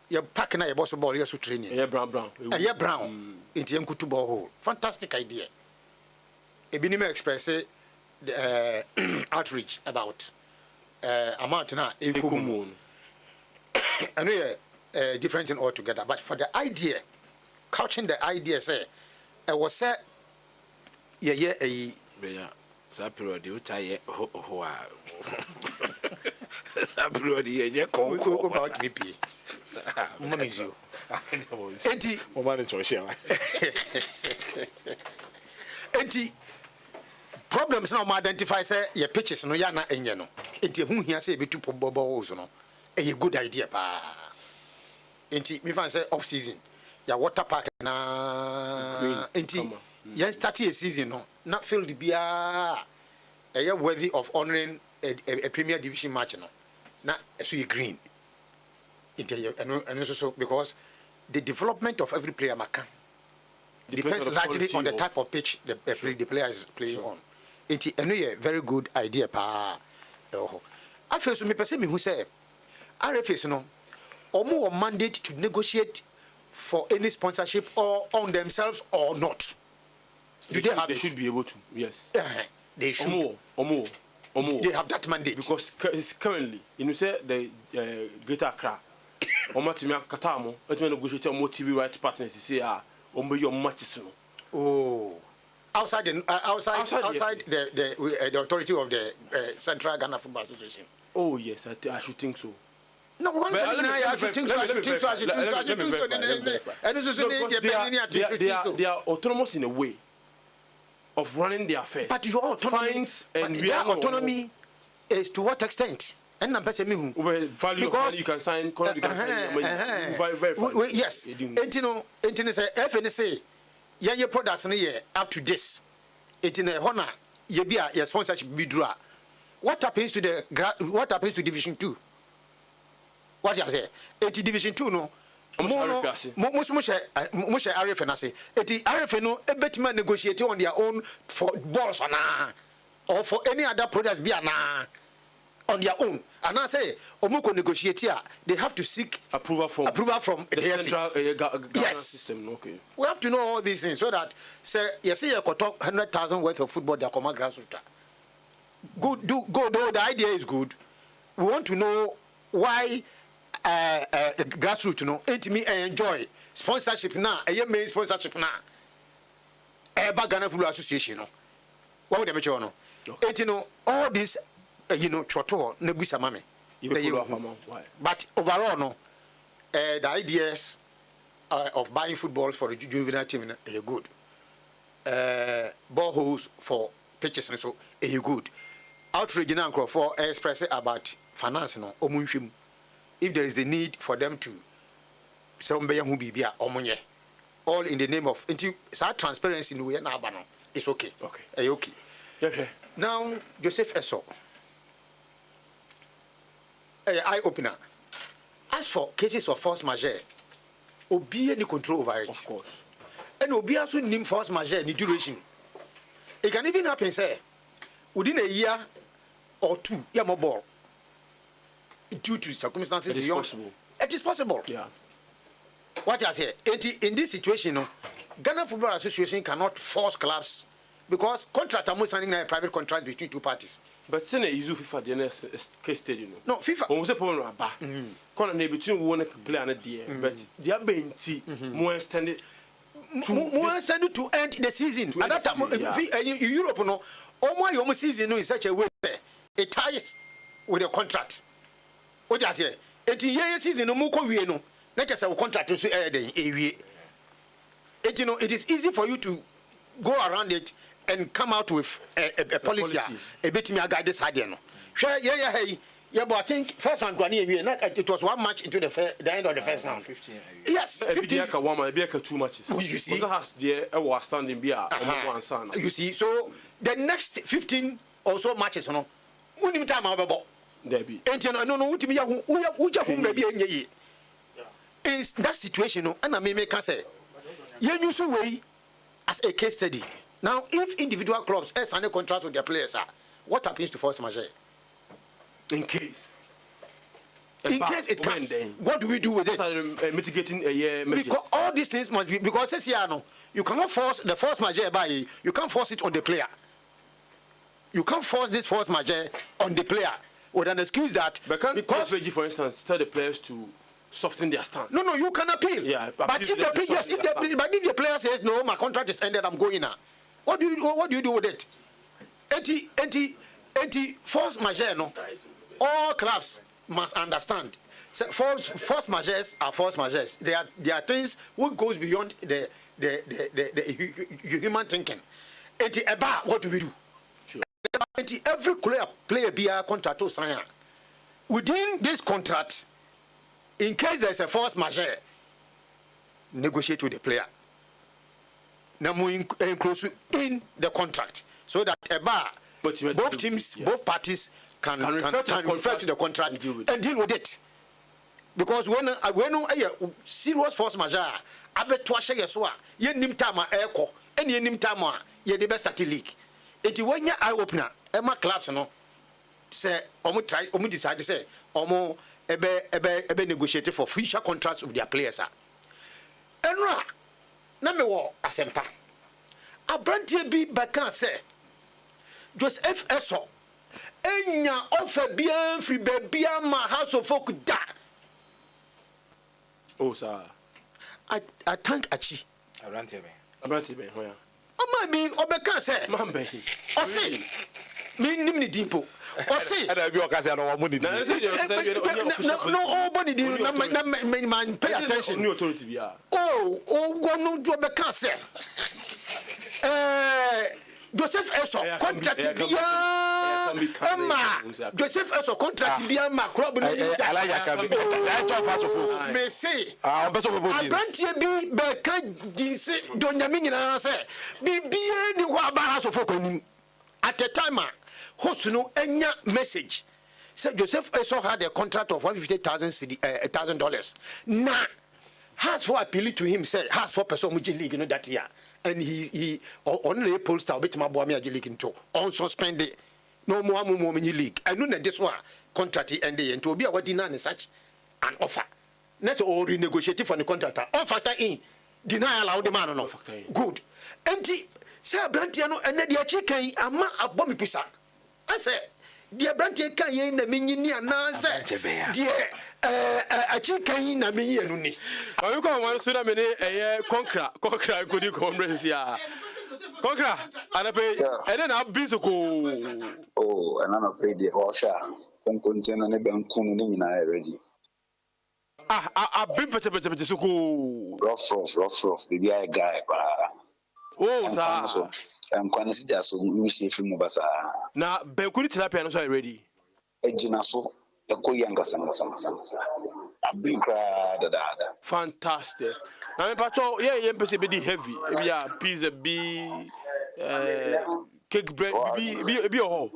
you pack na your boss ball, you training. Yeah, brown. Yeah, brown. Into your kutu ball hole. Fantastic idea. Ebinime express the outreach about amount na ekumun. I know different thing altogether, but for the idea, couching the idea say, I was say. Yeah, that period you tie ho that period you go about me be money you enti woman is social enti problems now identify say your pitches no ya na enye no enti hu hia say be tu bobo so no a good idea pa enti me fan say off season ya water park na enti yes, start a season no not feel to be a worthy of honoring a Premier Division match no. Na so you green. And also because the development of every player depends largely on the type of pitch the player is playing on. It's a very good idea pa. I feel so me person me who say RFS no or more mandate to negotiate for any sponsorship or on themselves or not. They should be able to, yes. They should. Or more. They have that mandate. Because currently, you say the Greater Accra, or Matimia Katamo, let me negotiate more TV rights partners to say, your matches. Oh. Outside the authority of the Central Ghana Football Association. Oh, yes, I should think so. No, one second, I should think so. They are autonomous in a way of running their affairs. But your autonomy and their autonomy is to what extent? And I'm person me value because you can sign, yes. Entino say FNC your products up to this. Entino honor ye be a sponsorship bidra. What happens to Division 2? What you say? Eti Division 2 no. Most RF na say. Eti RF no ebetima negotiate on their own for balls or for any other products be on their own. And I say omoko negotiate here, they have to seek approval from the central yes. system. Okay. We have to know all these things so that say you say you could talk 100,000 worth of football they come grassroots. Good. The idea is good. We want to know why grassroots enjoy sponsorship now. Main sponsorship now. Ghana Football Association. What would they make all this troto nebusa mame. But overall, no, the ideas of buying footballs for the juvenile team are good. Boreholes for pitches and so are good. Outrage for express about finance, no, if there is the need for them to all in the name of transparency in the it's okay. Okay. Okay. Now, Joseph Esso, eye opener. As for cases of force majeure, Obi any control over it. Of course. And Obi also name force majeure the duration. It can even happen, say, within a year or two, you have ball. Due to circumstances, it is possible. It is possible. Yeah. What I say, in this situation, no, Ghana Football Association cannot force clubs because contract are signing a private contract between two parties. But it's a FIFA DNS case study. No, FIFA. On was a problem about. Contract between one player and the but they are being more extended. More extended to end the season. And that time in Europe, no, all my season in such a way it ties with the contract. What I say, and in year season no more no. Let us have a contract to air the it, you know, it is easy for you to go around it and come out with a policy. A bit me guide this idea. Yeah, but I think first one it was 1 match into the end of the first round. 15. Yes, 15. Be 2 matches. You see, has the standing beer. You see, so the next 15 or so matches, you know, only time about. Debbie. And you know, no, who in that situation, and I may say, you so way as a case study. Now, if individual clubs sign a contract with their players, what happens to force majeure? In case it comes, what do we do with it? Mitigating a year. Because all these things must be because you cannot force the force majeure by you can't force it on the player. You can't force this force majeure on the player with an excuse that because for instance, tell the players to soften their stance. No, you can appeal. Yeah, but if the player says no, my contract is ended, I'm going now. What do you do with it? Anti force majeure, no. All clubs must understand. So force majeures are force majeures. They are things what goes beyond the human thinking. What do we do? Sure. Every player be a contract to sign. Within this contract, in case there is a force majeure, negotiate with the player. Now we include in the contract so that both teams, both parties can refer to the contract and deal with it. Because when serious force majeure, abetwashe yeswa, ye nim time eko, and ye nim time ye the best at the league. Enti when ya eye opener, Emma clubs no say omu decide say omo ebe negotiate for future contracts with their players. Enra na me wo asempa. Abrantie bi baka say Joseph Esso enya offer bien free baby ma house of folk da. Oh sir. I thank Achi. Abrantie be hoya. Ama bi obeka say mambe. Osi me nim ni dimpo. Osi and be okase no one money. No all body na man pay attention. New authority bia. Oh go no do obeka say Joseph Esso contract bia Emma Joseph Esso contract bia ma club no alaya ka bi me say abrantie bi be ka dinse do nyame nyina say bibie ni ho aba ha so fokonim at the time host no enya message say Joseph Esso had a contract of $150,000 na has for appeal to him say has for person mu league no that year. And he on the pollster bit my boy me league into on suspend it no more league. I know that this one contract end and to be a deny such an offer. Let's all renegotiate for the contractor. On factor in deny allow the man no good. And say Brantiano and the chicken ama abomi pisa. I say dear Brantie can ye na minyi na say dear a chicken na minyi nuni. You come one so many conquer could you come here? Conqueror, and I pay, and then I'll be so cool. Oh, and I'm afraid the horse can continue on a bank already. I've been better so cool. Rough, maybe I guy. Oh, sir. I'm going to see that so we see from Mubasa. Now, Benkuri Tilapiano are ready. Ejinaso, the Koyanga Sanga. I've been cried. Fantastic. Now, Patrol, yeah, be heavy. Yeah, pizza, be cake bread, be a hole.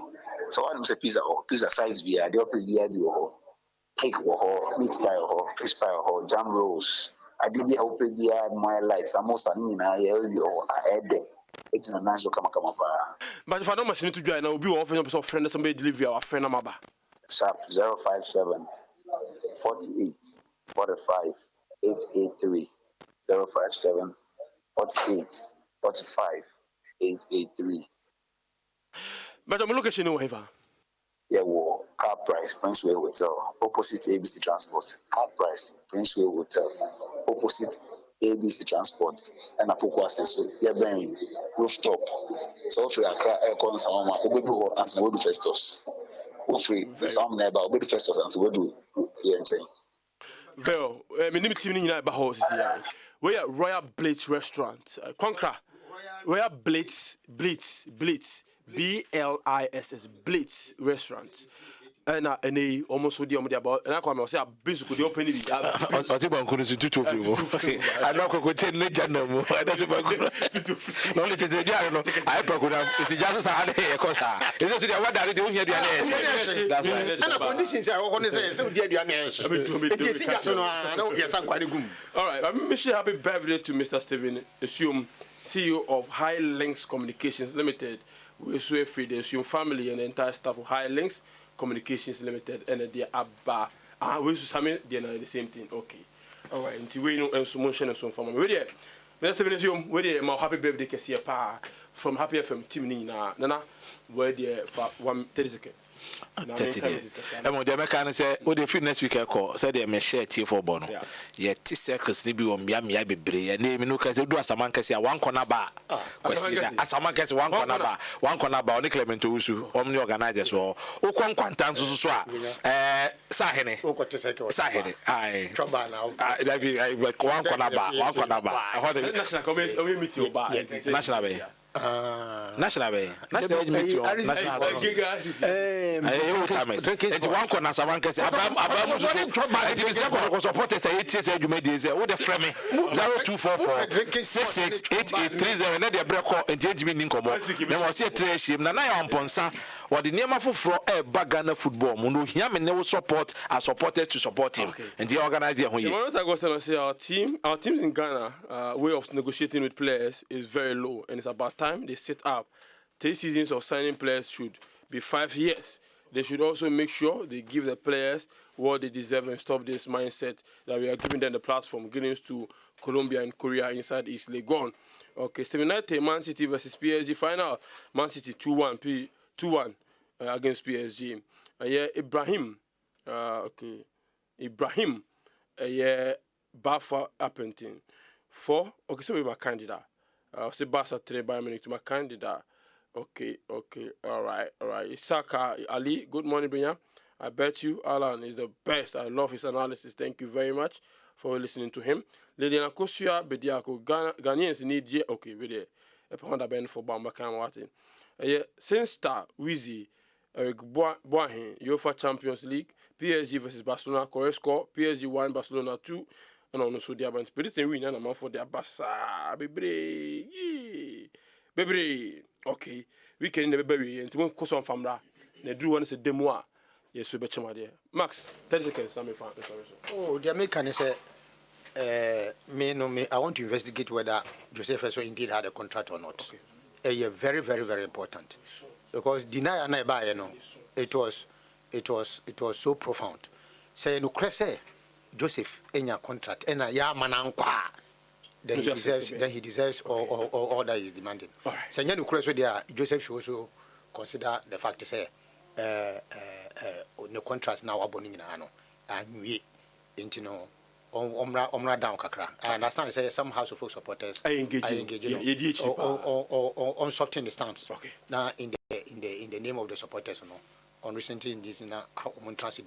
So I'm a pizza size via the upper via the cake or meat pie or fish pie or jam rolls. I did the open via my lights. I'm most I had it's a nice come. But if I don't machine to join, I will be offering up some friend somebody deliver our friend Amaba. Sharp 057 48 45 883 057 48 45 883. But I'm looking at you, yeah, well, car price, Princeway Hotel, opposite ABC Transport. Car price, Princeway Hotel, opposite ABC Transport. And a poco access, yeah, Ben, rooftop. So, if you are aircon, someone will do answer, will do Festus. Free, some neighbor, will do Festus, and so will do. Yeah, well, my name is Timmy Bahos here. We are Royal Blitz Restaurant, Conqueror. Royal Blitz, Blitz, Blitz Restaurant. And almost with the about, and I come and say, basically, the opening. I think I'm going to do I don't go to tell legend no more. I don't know. Knowledge is a general. I program. It's just a hard hair. It's just what are you doing here? That's right. And the conditions are on his so dear. All right. I'm wishing happy birthday to Mr. Stephen, assume CEO of High Links Communications Limited. We swear free the assume family and the entire staff of High Links Communications Limited and the Abba. We summon the same thing. Okay. All right. Until we know and so motion and so from we there. Mr. Stephen assume we there. My happy birthday Kessia Pa from Happy FM team Nina. Nana, we're there for 30 seconds. 30 days. I'm the American say, "Oh, the free next week I call." Said they may share tea for Bono. Yeah, 30 seconds. Maybe on Miami, be brave. Name no case. Do as a man can say one corner bar. As a man can say one corner bar. One corner bar. Only Clement to Usu. Omni organizers or quantan to Suswa. Sahene. Sahene. Aye. Trouble now. That be one corner bar. One corner bar. National Congress. We meet you bar. National Bay. National Bay. National National. One corner, someone can say, Abraham supporters 8 years you made this. What the frame 0244 668830 and the break and change meaning come on. Then was here trash him. Nana on Ponsa or the name of Bagana football. Munu him and no support are supported to support him and the organizer. Our teams in Ghana way of negotiating with players is very low, and it's about time they set up 3 seasons of signing players should be 5 years. They should also make sure they give the players what they deserve and stop this mindset that we are giving them the platform, getting to Colombia and Korea inside East Legon. Okay, Stephen Knight, Man City versus PSG final. Man City 2-1 against PSG. Yeah, Ibrahim. Ibrahim. Yeah, Bafa Appleton. 4. Okay, so we're my candidate. Say Barca 3 Bayern Munich to my candidate. Okay, all right. Isaka Ali, good morning, Brian. I bet you Alan is the best. I love his analysis. Thank you very much for listening to him. Liliana Kosia Bediako, Ghanaians need okay, video. Honda Ben for Bamba Kamwati. Since Star, Wheezy, Eric Boahin, UEFA Champions League, PSG versus Barcelona, correct score, PSG 1, Barcelona 2. And also the Abant. But it's a win and I'm for the Abassa. Baby. Okay. We can never bury and to one course on famra. They do one say demo. Yes, we bet you my dear. Max, 30 seconds. Oh, the American say, me, I want to investigate whether Joseph Esso indeed had a contract or not. Okay. Very, very, very important. Because deny and I buy, it was so profound. Say, no, Cresse. Joseph in your contract and then he deserves all that he is demanding. So Joseph should also consider the fact to say no contracts now aboning and we omra down kakra. I understand say some House of Folk supporters are engaging on softening the stance. Okay. Now in the name of the supporters, on recently this now how on transit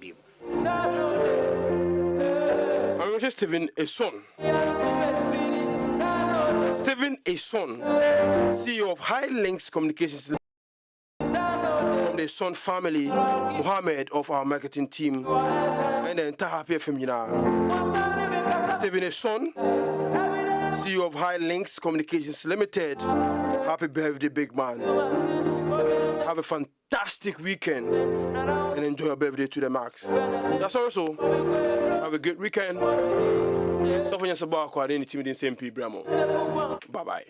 I'm Stephen Eson. Stephen Eson, CEO of High Links Communications from the Son family, Mohammed of our marketing team, and the entire PFM. Stephen Eson, CEO of High Links Communications Limited. Happy birthday, big man. Have a fantastic weekend and enjoy your birthday to the max. That's also. Have a good weekend. So for your sabah, I didn't team in the same Bramo. Bye bye.